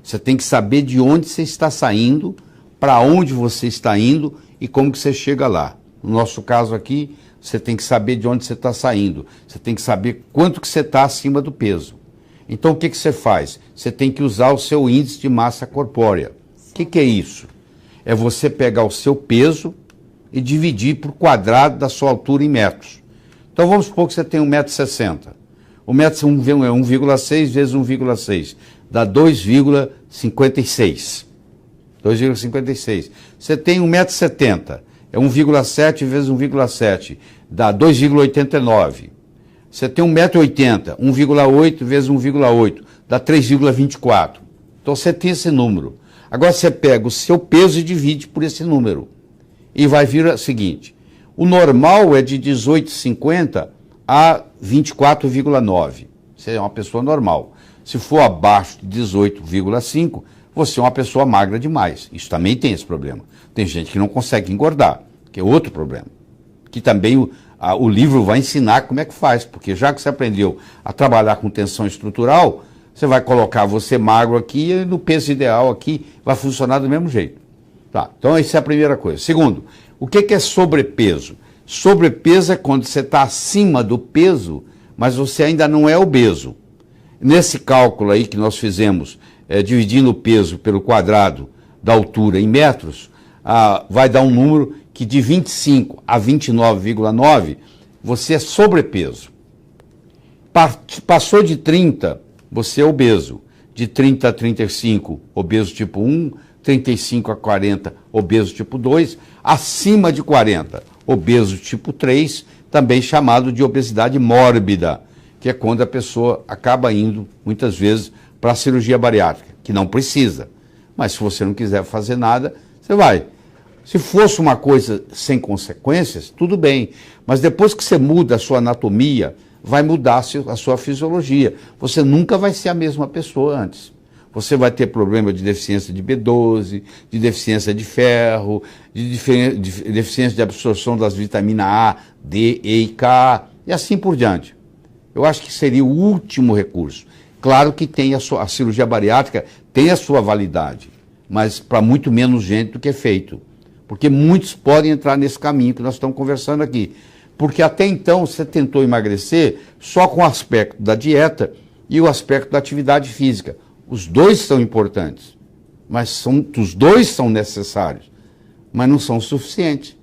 Você tem que saber de onde você está saindo, para onde você está indo e como que você chega lá. No nosso caso aqui, você tem que saber de onde você está saindo. Você tem que saber quanto que você está acima do peso. Então, o que que você faz? Você tem que usar o seu índice de massa corpórea. O que que é isso? É você pegar o seu peso e dividir por quadrado da sua altura em metros. Então, vamos supor que você tem 1,60 m. O metro é 1,6 vezes 1,6. Dá 2,56. 2,56. Você tem 1,70 m. É 1,7 vezes 1,7. Dá 2,89. Você tem 1,80 m. 1,8 vezes 1,8. Dá 3,24. Então você tem esse número. Agora você pega o seu peso e divide por esse número. E vai vir o seguinte. O normal é de 18,50 a 24,9. Você é uma pessoa normal. Se for abaixo de 18,5, você é uma pessoa magra demais. Isso também tem esse problema. Tem gente que não consegue engordar, que é outro problema. Que também o livro vai ensinar como é que faz, porque já que você aprendeu a trabalhar com tensão estrutural, você vai colocar você magro aqui e no peso ideal aqui vai funcionar do mesmo jeito. Tá, então essa é a primeira coisa. Segundo, o que é sobrepeso? Sobrepeso é quando você está acima do peso, mas você ainda não é obeso. Nesse cálculo aí que nós fizemos, dividindo o peso pelo quadrado da altura em metros, vai dar um número que de 25 a 29,9 você é sobrepeso. Passou de 30, você é obeso. De 30 a 35, obeso tipo 1, 35 a 40, obeso tipo 2, acima de 40, obeso tipo 3, também chamado de obesidade mórbida, que é quando a pessoa acaba indo, muitas vezes, para a cirurgia bariátrica, que não precisa. Mas se você não quiser fazer nada, você vai. Se fosse uma coisa sem consequências, tudo bem. Mas depois que você muda a sua anatomia, vai mudar a sua fisiologia. Você nunca vai ser a mesma pessoa antes. Você vai ter problema de deficiência de B12, de deficiência de ferro, de deficiência de absorção das vitaminas A, D, E e K, e assim por diante. Eu acho que seria o último recurso. Claro que tem a cirurgia bariátrica tem a sua validade, mas para muito menos gente do que é feito. Porque muitos podem entrar nesse caminho que nós estamos conversando aqui. Porque até então você tentou emagrecer só com o aspecto da dieta e o aspecto da atividade física. Os dois são importantes, mas os dois são necessários, mas não são suficientes.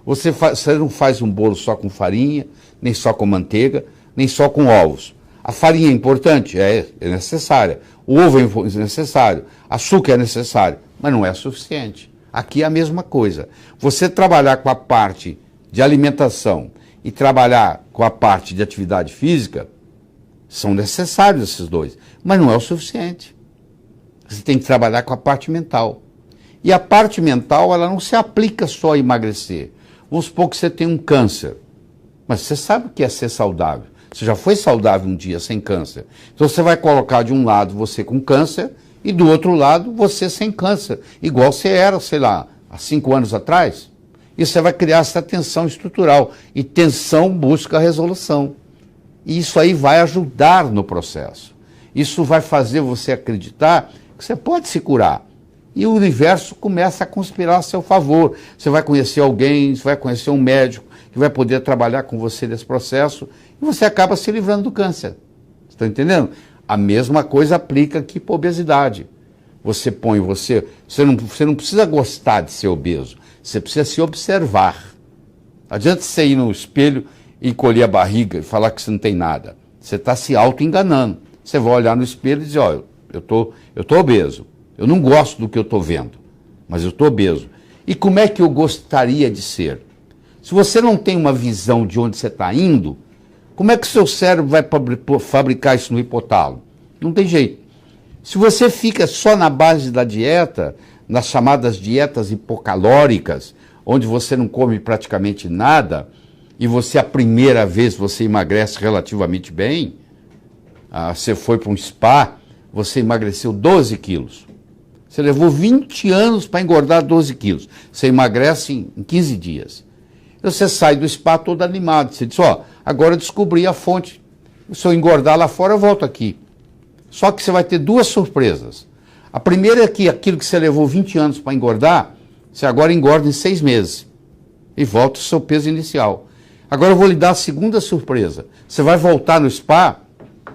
Você não faz um bolo só com farinha, nem só com manteiga, nem só com ovos. A farinha é importante? É necessária. O ovo é necessário. Açúcar é necessário, mas não é suficiente. Aqui é a mesma coisa. Você trabalhar com a parte de alimentação e trabalhar com a parte de atividade física, são necessários esses dois, mas não é o suficiente. Você tem que trabalhar com a parte mental. E a parte mental, ela não se aplica só a emagrecer. Vamos supor que você tem um câncer, mas você sabe o que é ser saudável. Você já foi saudável um dia sem câncer. Então você vai colocar de um lado você com câncer e do outro lado você sem câncer, igual você era, sei lá, há 5 anos atrás. E você vai criar essa tensão estrutural. E tensão busca resolução. E isso aí vai ajudar no processo. Isso vai fazer você acreditar que você pode se curar. E o universo começa a conspirar a seu favor. Você vai conhecer alguém, você vai conhecer um médico que vai poder trabalhar com você nesse processo e você acaba se livrando do câncer. Está entendendo? A mesma coisa aplica aqui para a obesidade. Você não precisa gostar de ser obeso, você precisa se observar. Não adianta você ir no espelho e encolher a barriga e falar que você não tem nada. Você está se auto-enganando. Você vai olhar no espelho e dizer, olha, eu tô obeso. Eu não gosto do que eu estou vendo, mas eu estou obeso. E como é que eu gostaria de ser? Se você não tem uma visão de onde você está indo, como é que o seu cérebro vai fabricar isso no hipotálamo? Não tem jeito. Se você fica só na base da dieta, nas chamadas dietas hipocalóricas, onde você não come praticamente nada, e você, a primeira vez, você emagrece relativamente bem, você foi para um spa, você emagreceu 12 quilos. Você levou 20 anos para engordar 12 quilos. Você emagrece em 15 dias. Você sai do spa todo animado. Você diz, agora eu descobri a fonte. Se eu engordar lá fora, eu volto aqui. Só que você vai ter duas surpresas. A primeira é que aquilo que você levou 20 anos para engordar, você agora engorda em 6 meses. E volta ao seu peso inicial. Agora eu vou lhe dar a segunda surpresa. Você vai voltar no spa,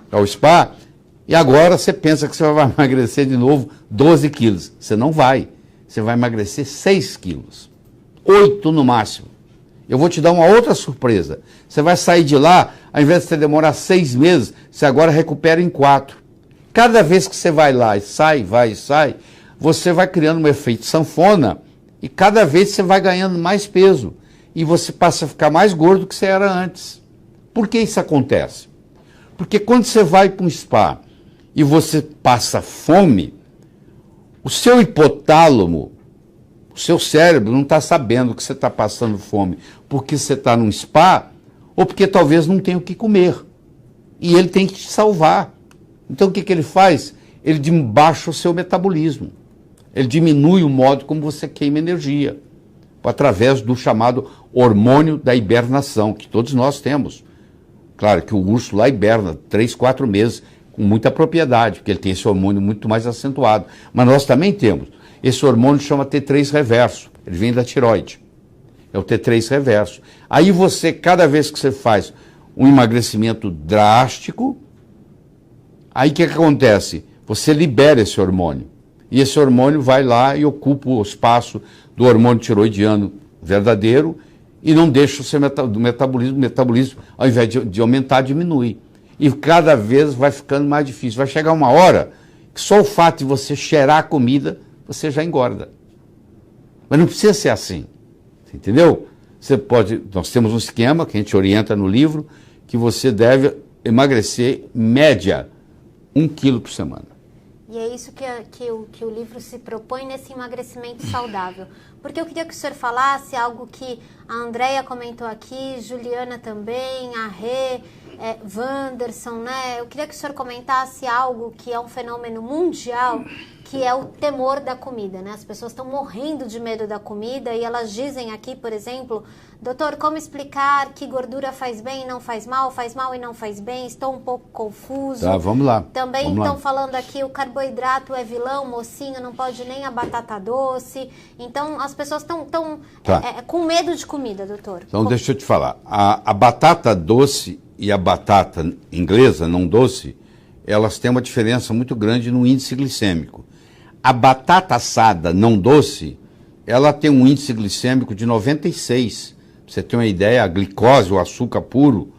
ao spa, e agora você pensa que você vai emagrecer de novo 12 quilos. Você não vai. Você vai emagrecer 6 quilos. 8 no máximo. Eu vou te dar uma outra surpresa. Você vai sair de lá, ao invés de você demorar 6 meses, você agora recupera em 4. Cada vez que você vai lá e sai, você vai criando um efeito sanfona e cada vez você vai ganhando mais peso. E você passa a ficar mais gordo do que você era antes. Por que isso acontece? Porque quando você vai para um spa e você passa fome, o seu hipotálamo, o seu cérebro não está sabendo que você está passando fome porque você está num spa ou porque talvez não tenha o que comer. E ele tem que te salvar. Então o que ele faz? Ele baixa o seu metabolismo. Ele diminui o modo como você queima energia, através do chamado hormônio da hibernação, que todos nós temos. Claro que o urso lá hiberna 3, 4 meses com muita propriedade, porque ele tem esse hormônio muito mais acentuado. Mas nós também temos. Esse hormônio chama T3 reverso, ele vem da tireoide. É o T3 reverso. Aí você, cada vez que você faz um emagrecimento drástico, aí o que acontece? Você libera esse hormônio. E esse hormônio vai lá e ocupa o espaço do hormônio tiroidiano verdadeiro e não deixa o seu metabolismo, ao invés de aumentar, diminui. E cada vez vai ficando mais difícil. Vai chegar uma hora que só o fato de você cheirar a comida, você já engorda. Mas não precisa ser assim. Entendeu? Nós temos um esquema que a gente orienta no livro, que você deve emagrecer, média, 1 quilo por semana. E é isso que o livro se propõe nesse emagrecimento saudável. Porque eu queria que o senhor falasse algo que a Andréia comentou aqui, Juliana também, a Rê, Wanderson, né? Eu queria que o senhor comentasse algo que é um fenômeno mundial, que é o temor da comida, né? As pessoas estão morrendo de medo da comida e elas dizem aqui, por exemplo, doutor, como explicar que gordura faz bem e não faz mal e não faz bem? Estou um pouco confuso. Tá, vamos lá. Também estão falando aqui, o carboidrato é vilão, mocinho, não pode nem a batata doce. Então, as pessoas estão com medo de comida, doutor. Então, deixa eu te falar. A batata doce e a batata inglesa, não doce, elas têm uma diferença muito grande no índice glicêmico. A batata assada não doce, ela tem um índice glicêmico de 96. Pra você ter uma ideia, a glicose, o açúcar puro,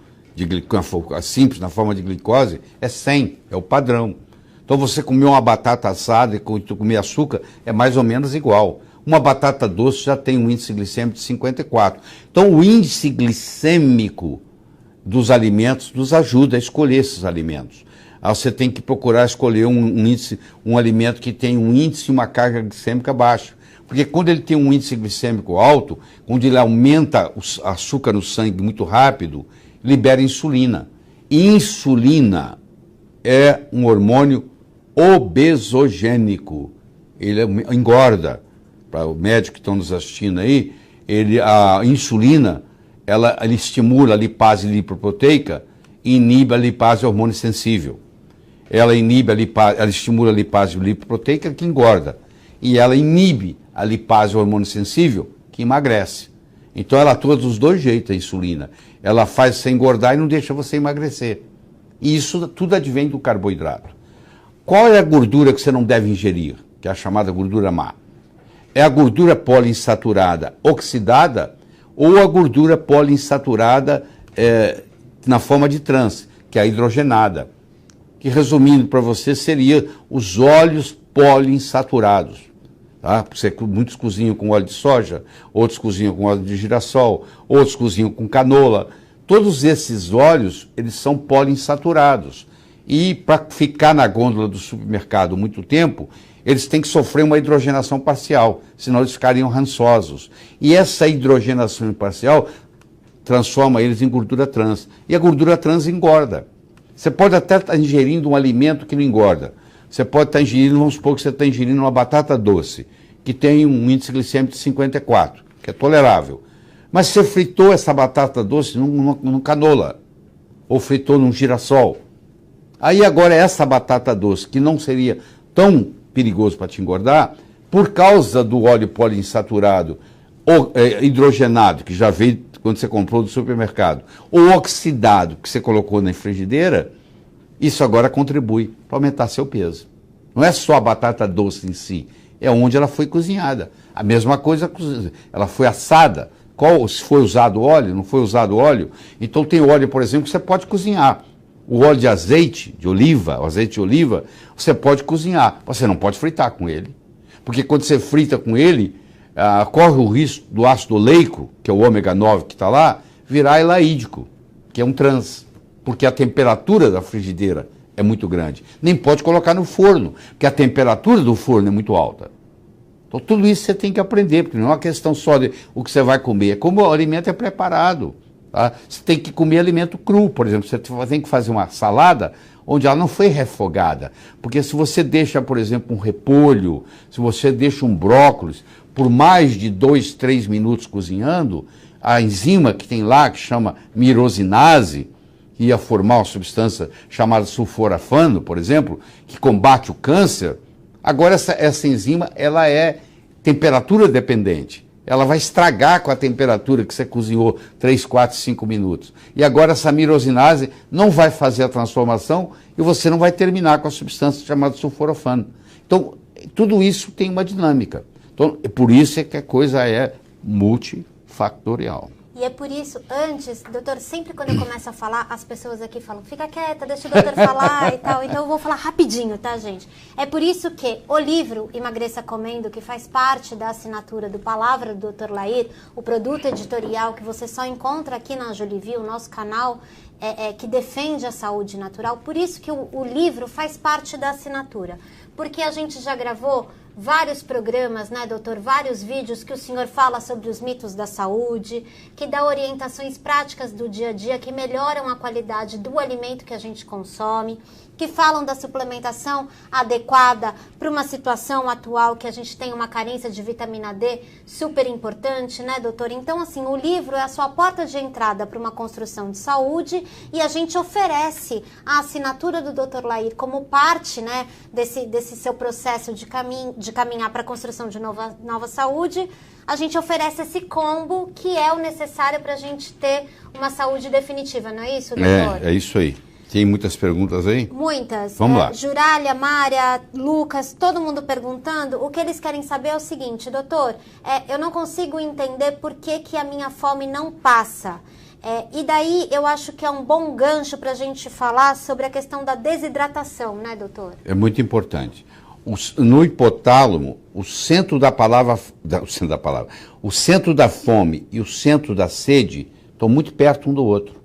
simples na forma de glicose, é 100, é o padrão. Então você comer uma batata assada e comer açúcar é mais ou menos igual. Uma batata doce já tem um índice glicêmico de 54. Então o índice glicêmico dos alimentos nos ajuda a escolher esses alimentos. Você tem que procurar escolher um alimento que tem um índice e uma carga glicêmica baixa. Porque quando ele tem um índice glicêmico alto, quando ele aumenta o açúcar no sangue muito rápido, libera insulina. E insulina é um hormônio obesogênico. Ele engorda. Para os médicos que estão nos assistindo aí, a insulina, ela estimula a lipase lipoproteica e inibe a lipase hormônio sensível. Ela estimula a lipase lipoproteica, que engorda. E ela inibe a lipase hormônio sensível, que emagrece. Então ela atua dos dois jeitos, a insulina. Ela faz você engordar e não deixa você emagrecer. E isso tudo advém do carboidrato. Qual é a gordura que você não deve ingerir? Que é a chamada gordura má. É a gordura poliinsaturada oxidada ou a gordura poliinsaturada na forma de trans, que é a hidrogenada. Que, resumindo para você, seria os óleos poliinsaturados. Tá? Muitos cozinham com óleo de soja, outros cozinham com óleo de girassol, outros cozinham com canola. Todos esses óleos, eles são poliinsaturados. E para ficar na gôndola do supermercado muito tempo, eles têm que sofrer uma hidrogenação parcial, senão eles ficariam rançosos. E essa hidrogenação parcial transforma eles em gordura trans. E a gordura trans engorda. Você pode até estar ingerindo um alimento que não engorda. Você pode estar ingerindo, vamos supor que você está ingerindo uma batata doce, que tem um índice glicêmico de 54, que é tolerável. Mas você fritou essa batata doce num canola, ou fritou num girassol. Aí agora essa batata doce, que não seria tão perigoso para te engordar, por causa do óleo poliinsaturado ou hidrogenado, que já veio quando você comprou do supermercado, ou oxidado, que você colocou na frigideira, isso agora contribui para aumentar seu peso. Não é só a batata doce em si, é onde ela foi cozinhada. A mesma coisa, ela foi assada. Se foi usado óleo, não foi usado óleo. Então tem óleo, por exemplo, que você pode cozinhar. O óleo de azeite de oliva, o azeite de oliva, você pode cozinhar. Você não pode fritar com ele. Porque quando você frita com ele, corre o risco do ácido oleico, que é o ômega 9 que está lá, virar elaídico, que é um trans. Porque a temperatura da frigideira é muito grande. Nem pode colocar no forno, porque a temperatura do forno é muito alta. Então tudo isso você tem que aprender, porque não é uma questão só de o que você vai comer, é como o alimento é preparado. Tá? Você tem que comer alimento cru, por exemplo, você tem que fazer uma salada onde ela não foi refogada. Porque se você deixa, por exemplo, um repolho, se você deixa um brócolis, por mais de 2, 3 minutos cozinhando, a enzima que tem lá, que chama mirosinase, que ia formar uma substância chamada sulforafano, por exemplo, que combate o câncer, agora essa enzima ela é temperatura dependente. Ela vai estragar com a temperatura que você cozinhou 3, 4, 5 minutos. E agora essa mirosinase não vai fazer a transformação e você não vai terminar com a substância chamada sulforafano. Então, tudo isso tem uma dinâmica. Então, por isso é que a coisa é multifactorial. E é por isso, antes, doutor, sempre quando eu começo a falar, as pessoas aqui falam, fica quieta, deixa o doutor falar e tal. Então eu vou falar rapidinho, tá, gente? É por isso que o livro Emagreça Comendo, que faz parte da assinatura do Palavra do Dr. Lair, o produto editorial que você só encontra aqui na Jolivie, o nosso canal que defende a saúde natural, por isso que o livro faz parte da assinatura. Porque a gente já gravou vários programas, né, doutor? Vários vídeos que o senhor fala sobre os mitos da saúde, que dá orientações práticas do dia a dia, que melhoram a qualidade do alimento que a gente consome, que falam da suplementação adequada para uma situação atual que a gente tem uma carência de vitamina D super importante, né, doutor? Então, assim, o livro é a sua porta de entrada para uma construção de saúde e a gente oferece a assinatura do Dr. Lair como parte, né, desse seu processo de caminhar para a construção de nova saúde. A gente oferece esse combo que é o necessário para a gente ter uma saúde definitiva, não é isso, doutor? É isso aí. Tem muitas perguntas aí? Muitas. Vamos lá. Jurália, Mária, Lucas, todo mundo perguntando. O que eles querem saber é o seguinte, doutor, eu não consigo entender por que a minha fome não passa. E daí eu acho que é um bom gancho para a gente falar sobre a questão da desidratação, né, doutor? É muito importante. No hipotálamo, o centro da fome e o centro da sede estão muito perto um do outro.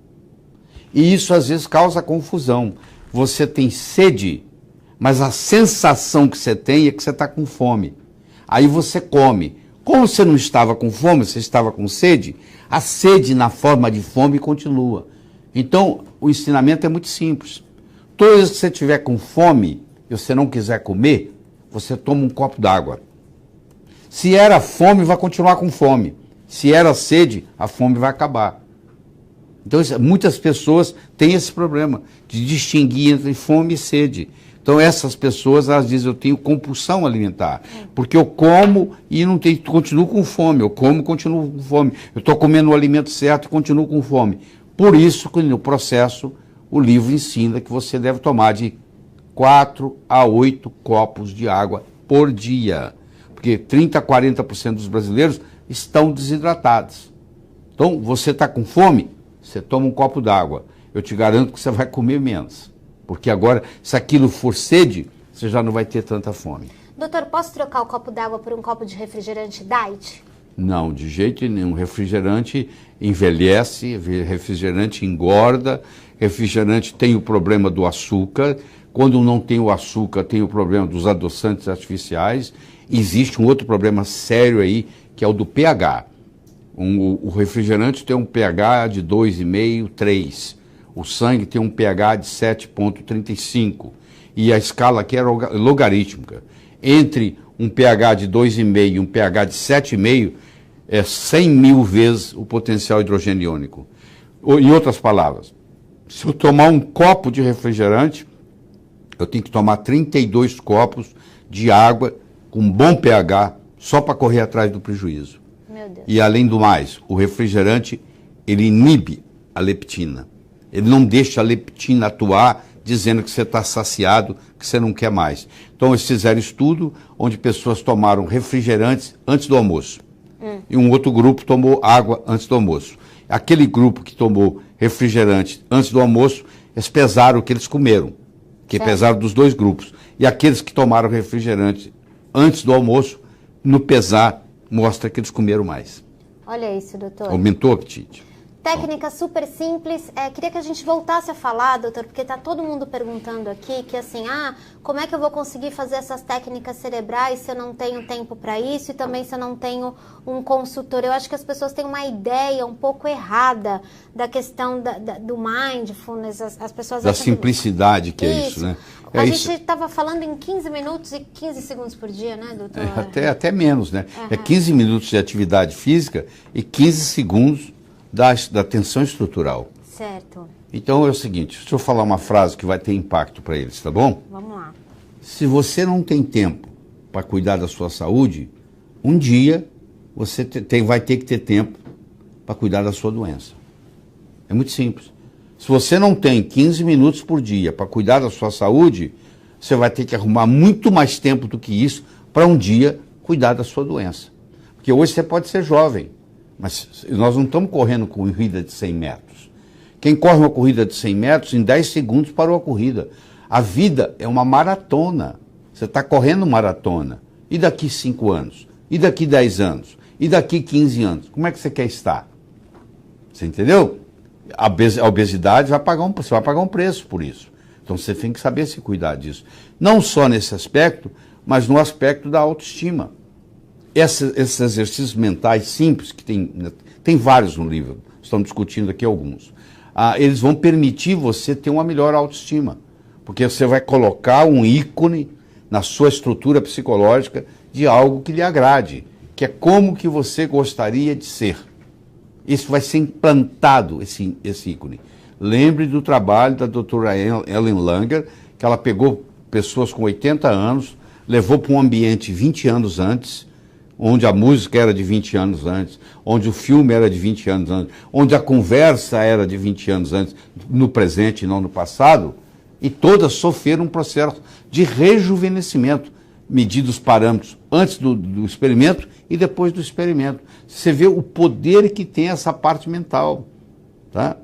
E isso às vezes causa confusão. Você tem sede, mas a sensação que você tem é que você está com fome. Aí você come. Como você não estava com fome, você estava com sede, a sede na forma de fome continua. Então, o ensinamento é muito simples. Toda vez que você estiver com fome e você não quiser comer, você toma um copo d'água. Se era fome, vai continuar com fome. Se era sede, a fome vai acabar. Então, muitas pessoas têm esse problema de distinguir entre fome e sede. Então, essas pessoas, elas dizem, eu tenho compulsão alimentar, porque eu como e não continuo com fome, eu como e continuo com fome. Eu estou comendo o alimento certo e continuo com fome. Por isso, que no processo, o livro ensina que você deve tomar de 4 a 8 copos de água por dia, porque 30% a 40% dos brasileiros estão desidratados. Então, você está com fome? Você toma um copo d'água. Eu te garanto que você vai comer menos. Porque agora, se aquilo for sede, você já não vai ter tanta fome. Doutor, posso trocar o copo d'água por um copo de refrigerante diet? Não, de jeito nenhum. Refrigerante envelhece, refrigerante engorda, refrigerante tem o problema do açúcar. Quando não tem o açúcar, tem o problema dos adoçantes artificiais. Existe um outro problema sério aí, que é o do pH. O refrigerante tem um pH de 2,5, 3. O sangue tem um pH de 7,35. E a escala aqui é logarítmica. Entre um pH de 2,5 e um pH de 7,5 é 100 mil vezes o potencial hidrogeniônico. Em outras palavras, se eu tomar um copo de refrigerante, eu tenho que tomar 32 copos de água com bom pH só para correr atrás do prejuízo. Meu Deus. E além do mais, o refrigerante, ele inibe a leptina. Ele não deixa a leptina atuar dizendo que você está saciado, que você não quer mais. Então, eles fizeram estudo onde pessoas tomaram refrigerantes antes do almoço. E um outro grupo tomou água antes do almoço. Aquele grupo que tomou refrigerante antes do almoço, eles pesaram o que eles comeram, que pesaram dos dois grupos. E aqueles que tomaram refrigerante antes do almoço, no pesar, mostra que eles comeram mais. Olha isso, doutor. Aumentou o apetite. Técnica super simples. Queria que a gente voltasse a falar, doutor, porque está todo mundo perguntando aqui que assim, como é que eu vou conseguir fazer essas técnicas cerebrais se eu não tenho tempo para isso e também se eu não tenho um consultor? Eu acho que as pessoas têm uma ideia um pouco errada da questão do mindfulness. As pessoas da simplicidade que é isso, né? A gente estava falando em 15 minutos e 15 segundos por dia, né, doutor? Até menos, né? É 15 minutos de atividade física e 15 segundos da tensão estrutural. Certo. Então é o seguinte, deixa eu falar uma frase que vai ter impacto para eles, tá bom? Vamos lá. Se você não tem tempo para cuidar da sua saúde, um dia você vai ter que ter tempo para cuidar da sua doença. É muito simples. Se você não tem 15 minutos por dia para cuidar da sua saúde, você vai ter que arrumar muito mais tempo do que isso para um dia cuidar da sua doença. Porque hoje você pode ser jovem, mas nós não estamos correndo corrida de 100 metros. Quem corre uma corrida de 100 metros, em 10 segundos parou a corrida. A vida é uma maratona. Você está correndo maratona. E daqui 5 anos? E daqui 10 anos? E daqui 15 anos? Como é que você quer estar? Você entendeu? A obesidade você vai pagar um preço por isso. Então você tem que saber se cuidar disso. Não só nesse aspecto, mas no aspecto da autoestima. Esses exercícios mentais simples, que tem vários no livro, estamos discutindo aqui alguns, eles vão permitir você ter uma melhor autoestima, porque você vai colocar um ícone na sua estrutura psicológica de algo que lhe agrade, que é como que você gostaria de ser. Isso vai ser implantado, esse ícone. Lembre do trabalho da doutora Ellen Langer, que ela pegou pessoas com 80 anos, levou para um ambiente 20 anos antes, onde a música era de 20 anos antes, onde o filme era de 20 anos antes, onde a conversa era de 20 anos antes, no presente e não no passado, e todas sofreram um processo de rejuvenescimento, medindo os parâmetros antes do experimento e depois do experimento. Você vê o poder que tem essa parte mental, tá?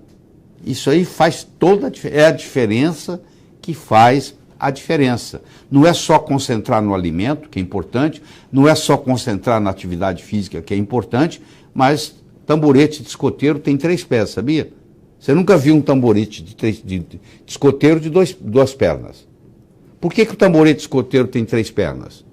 Isso aí faz toda a diferença, é a diferença que faz a diferença. Não é só concentrar no alimento, que é importante, não é só concentrar na atividade física, que é importante, mas tamborete de escoteiro tem 3 pés, sabia? Você nunca viu um tamborete de escoteiro de duas pernas. Por que o tamborete de escoteiro tem 3 pernas?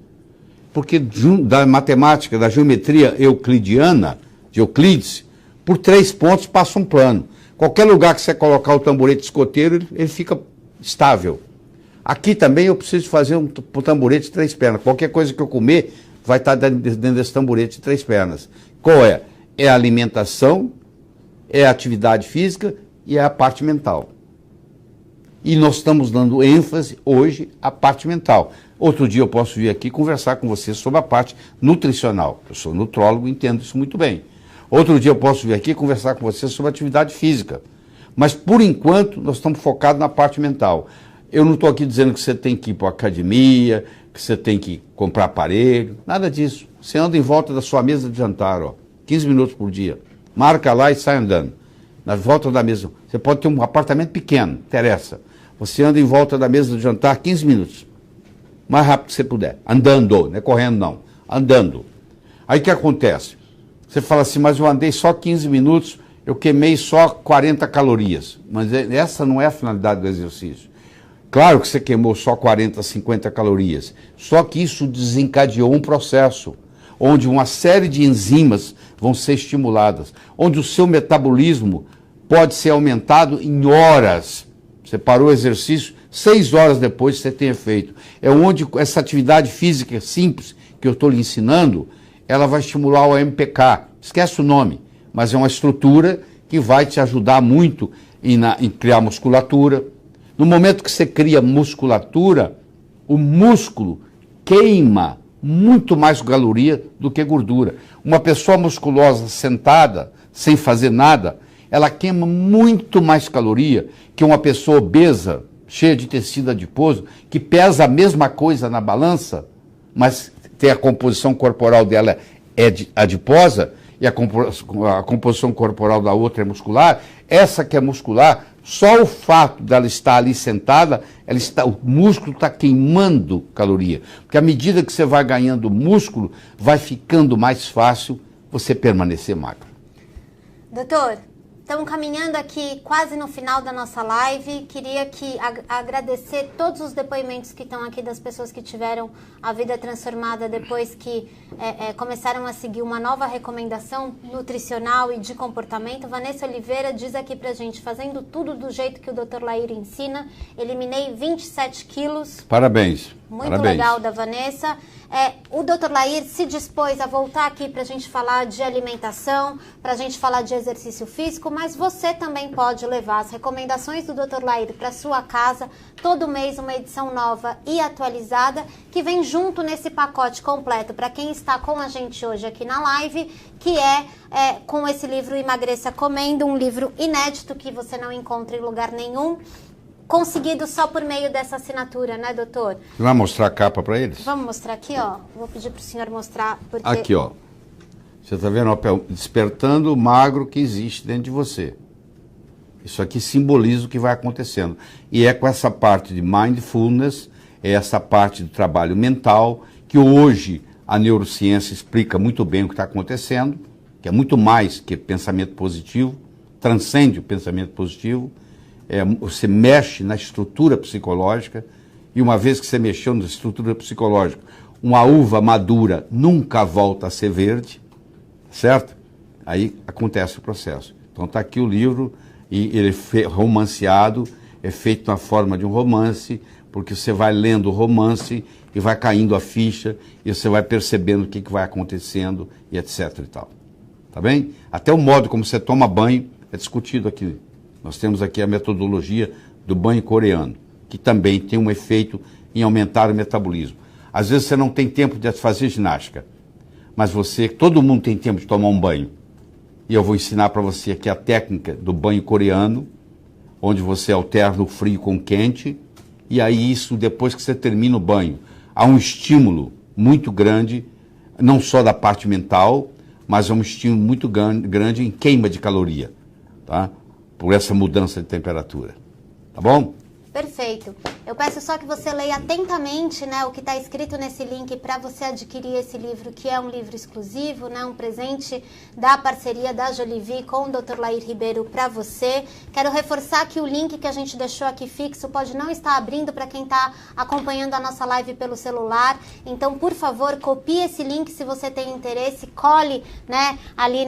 Porque da matemática, da geometria euclidiana, de Euclides, por 3 pontos passa um plano. Qualquer lugar que você colocar o tamborete de escoteiro, ele fica estável. Aqui também eu preciso fazer um tamborete de 3 pernas. Qualquer coisa que eu comer vai estar dentro desse tamborete de 3 pernas. Qual é? É a alimentação, é a atividade física e é a parte mental. E nós estamos dando ênfase hoje à parte mental. Outro dia eu posso vir aqui conversar com você sobre a parte nutricional. Eu sou nutrólogo e entendo isso muito bem. Outro dia eu posso vir aqui conversar com você sobre atividade física. Mas, por enquanto, nós estamos focados na parte mental. Eu não estou aqui dizendo que você tem que ir para a academia, que você tem que comprar aparelho, nada disso. Você anda em volta da sua mesa de jantar, 15 minutos por dia. Marca lá e sai andando. Na volta da mesa. Você pode ter um apartamento pequeno, interessa. Você anda em volta da mesa de jantar 15 minutos. Mais rápido que você puder. Andando, não é correndo não. Andando. Aí o que acontece? Você fala assim, mas eu andei só 15 minutos, eu queimei só 40 calorias. Mas essa não é a finalidade do exercício. Claro que você queimou só 40, 50 calorias. Só que isso desencadeou um processo onde uma série de enzimas vão ser estimuladas, onde o seu metabolismo pode ser aumentado em horas. Você parou o exercício, 6 horas depois você tem efeito. É onde essa atividade física simples que eu estou lhe ensinando, ela vai estimular o MPK. Esquece o nome, mas é uma estrutura que vai te ajudar muito em criar musculatura. No momento que você cria musculatura, o músculo queima muito mais caloria do que gordura. Uma pessoa musculosa sentada, sem fazer nada, ela queima muito mais caloria que uma pessoa obesa, cheia de tecido adiposo, que pesa a mesma coisa na balança, mas tem a composição corporal dela é adiposa e a composição corporal da outra é muscular. Essa que é muscular, só o fato dela estar ali sentada, o músculo está queimando caloria. Porque à medida que você vai ganhando músculo, vai ficando mais fácil você permanecer magro. Doutor, estamos caminhando aqui quase no final da nossa live. Queria agradecer todos os depoimentos que estão aqui das pessoas que tiveram a vida transformada depois que começaram a seguir uma nova recomendação nutricional e de comportamento. Vanessa Oliveira diz aqui pra gente, fazendo tudo do jeito que o Dr. Lair ensina, eliminei 27 quilos. Parabéns. Muito Parabéns. legal da Vanessa. O Dr. Lair se dispôs a voltar aqui para a gente falar de alimentação, para a gente falar de exercício físico, mas você também pode levar as recomendações do Dr. Lair para sua casa, todo mês uma edição nova e atualizada, que vem junto nesse pacote completo para quem está com a gente hoje aqui na live, que com esse livro Emagreça Comendo, um livro inédito que você não encontra em lugar nenhum, conseguido só por meio dessa assinatura, né, doutor? Você vai mostrar a capa para eles? Vamos mostrar aqui, ó. Vou pedir para o senhor mostrar. Porque... Aqui, ó. Você está vendo, ó, despertando o magro que existe dentro de você. Isso aqui simboliza o que vai acontecendo. E é com essa parte de mindfulness, é essa parte do trabalho mental, que hoje a neurociência explica muito bem o que está acontecendo, que é muito mais que pensamento positivo, transcende o pensamento positivo. Você mexe na estrutura psicológica, e uma vez que você mexeu na estrutura psicológica, uma uva madura nunca volta a ser verde, certo? Aí acontece o processo. Então está aqui o livro, e ele é romanceado, é feito na forma de um romance, porque você vai lendo o romance e vai caindo a ficha, e você vai percebendo o que vai acontecendo, e etc. e tal. Tá bem? Até o modo como você toma banho é discutido aqui. Nós temos aqui a metodologia do banho coreano, que também tem um efeito em aumentar o metabolismo. Às vezes você não tem tempo de fazer ginástica, mas todo mundo tem tempo de tomar um banho. E eu vou ensinar para você aqui a técnica do banho coreano, onde você alterna o frio com o quente, e aí isso, depois que você termina o banho, há um estímulo muito grande, não só da parte mental, mas é um estímulo muito grande em queima de caloria, tá? Por essa mudança de temperatura. Tá bom? Perfeito. Eu peço só que você leia atentamente, né, o que está escrito nesse link para você adquirir esse livro, que é um livro exclusivo, né, um presente da parceria da Jolivie com o Dr. Lair Ribeiro para você. Quero reforçar que o link que a gente deixou aqui fixo pode não estar abrindo para quem está acompanhando a nossa live pelo celular. Então, por favor, copie esse link se você tem interesse, cole, né, ali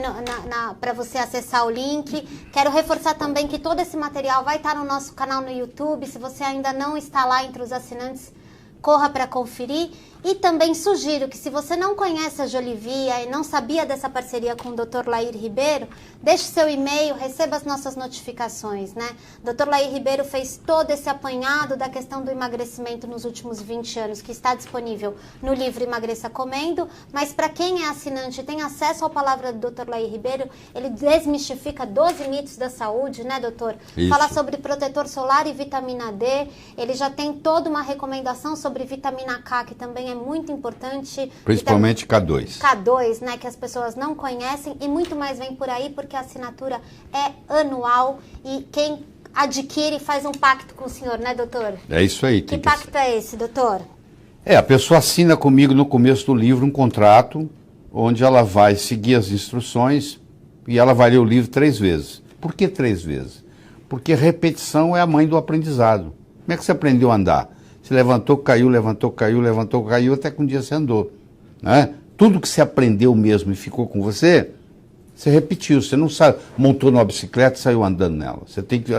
para você acessar o link. Quero reforçar também que todo esse material vai estar no nosso canal no YouTube. Se você ainda não está lá entre os assinantes, corra para conferir. E também sugiro que, se você não conhece a Jolivie e não sabia dessa parceria com o Dr. Lair Ribeiro, deixe seu e-mail, receba as nossas notificações, né? Dr. Lair Ribeiro fez todo esse apanhado da questão do emagrecimento nos últimos 20 anos, que está disponível no livro Emagreça Comendo, mas para quem é assinante e tem acesso à palavra do Dr. Lair Ribeiro, ele desmistifica 12 mitos da saúde, né, doutor? Isso. Fala sobre protetor solar e vitamina D, ele já tem toda uma recomendação sobre vitamina K, que também é muito importante. Principalmente K2. K2, né, que as pessoas não conhecem, e muito mais vem por aí, porque a assinatura é anual e quem adquire faz um pacto com o senhor, né, doutor? É isso aí. Que pacto é esse, doutor? A pessoa assina comigo no começo do livro um contrato, onde ela vai seguir as instruções e ela vai ler o livro 3 vezes. Por que 3 vezes? Porque repetição é a mãe do aprendizado. Como é que você aprendeu a andar? Você levantou, caiu, levantou, caiu, levantou, caiu, até que um dia você andou. Né? Tudo que você aprendeu mesmo e ficou com você, você repetiu. Você não sabe, montou numa bicicleta e saiu andando nela. Você tem que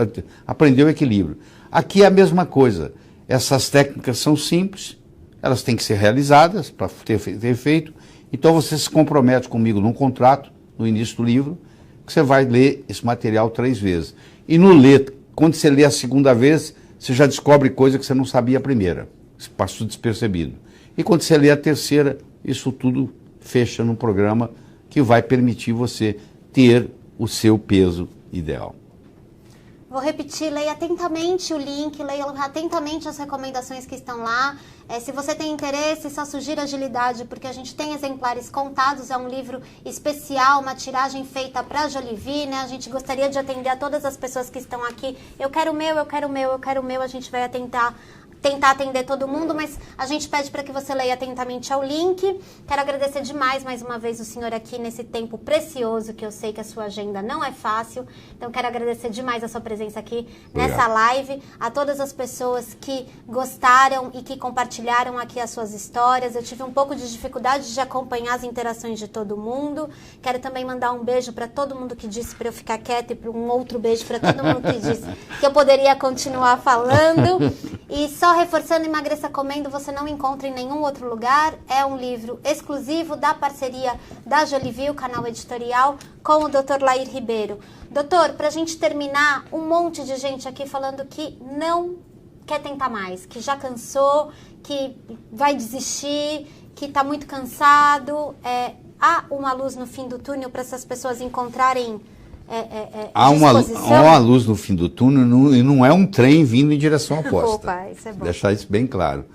aprender o equilíbrio. Aqui é a mesma coisa. Essas técnicas são simples, elas têm que ser realizadas para ter efeito. Então você se compromete comigo num contrato, no início do livro, que você vai ler esse material 3 vezes. E no ler, quando você lê a segunda vez, você já descobre coisa que você não sabia a primeira. Isso passou despercebido. E quando você lê a terceira, isso tudo fecha num programa que vai permitir você ter o seu peso ideal. Vou repetir, leia atentamente o link, leia atentamente as recomendações que estão lá. Se você tem interesse, só sugira Agilidade, porque a gente tem exemplares contados, é um livro especial, uma tiragem feita para a Jolivie, né? A gente gostaria de atender a todas as pessoas que estão aqui. Eu quero o meu, eu quero o meu, eu quero o meu, a gente vai tentar atender todo mundo, mas a gente pede para que você leia atentamente ao link. Quero agradecer demais, mais uma vez, o senhor aqui nesse tempo precioso, que eu sei que a sua agenda não é fácil. Então, quero agradecer demais a sua presença aqui nessa live, a todas as pessoas que gostaram e que compartilharam aqui as suas histórias. Eu tive um pouco de dificuldade de acompanhar as interações de todo mundo. Quero também mandar um beijo para todo mundo que disse para eu ficar quieta e um outro beijo para todo mundo que disse que eu poderia continuar falando. E só reforçando, Emagreça Comendo, você não encontra em nenhum outro lugar. É um livro exclusivo da parceria da Jolivie, o canal editorial, com o Dr. Lair Ribeiro. Doutor, para a gente terminar, um monte de gente aqui falando que não quer tentar mais, que já cansou, que vai desistir, que está muito cansado. Há uma luz no fim do túnel para essas pessoas encontrarem há uma luz no fim do túnel e não é um trem vindo em direção oposta. Opa, isso é bom. Deixar isso bem claro.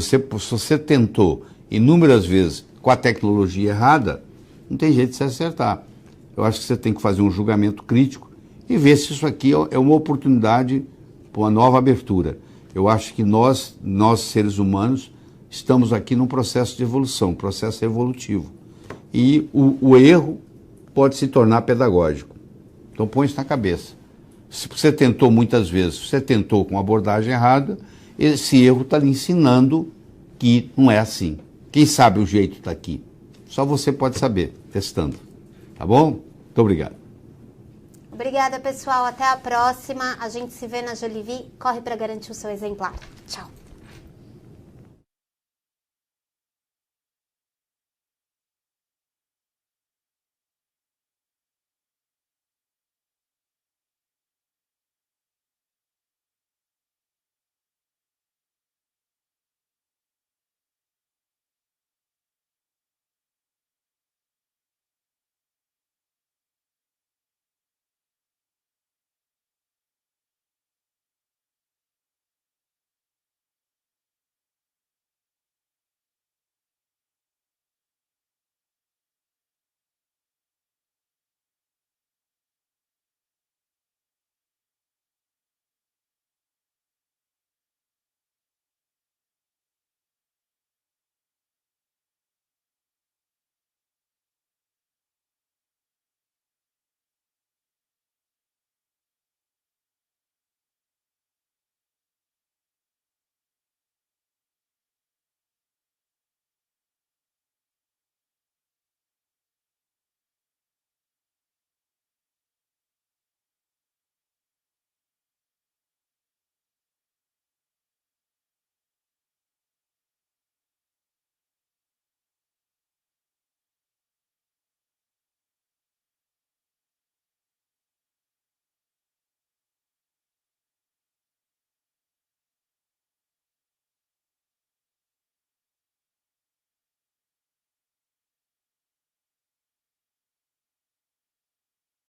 Se você tentou inúmeras vezes com a tecnologia errada, não tem jeito de se acertar. Eu acho que você tem que fazer um julgamento crítico e ver se isso aqui é uma oportunidade para uma nova abertura. Eu acho que nós seres humanos, estamos aqui num processo de evolução, um processo evolutivo. E o erro pode se tornar pedagógico. Então põe isso na cabeça. Se você tentou muitas vezes, você tentou com abordagem errada, esse erro está lhe ensinando que não é assim. Quem sabe o jeito está aqui. Só você pode saber, testando. Tá bom? Muito obrigado. Obrigada, pessoal. Até a próxima. A gente se vê na Jolivie. Corre para garantir o seu exemplar. Tchau.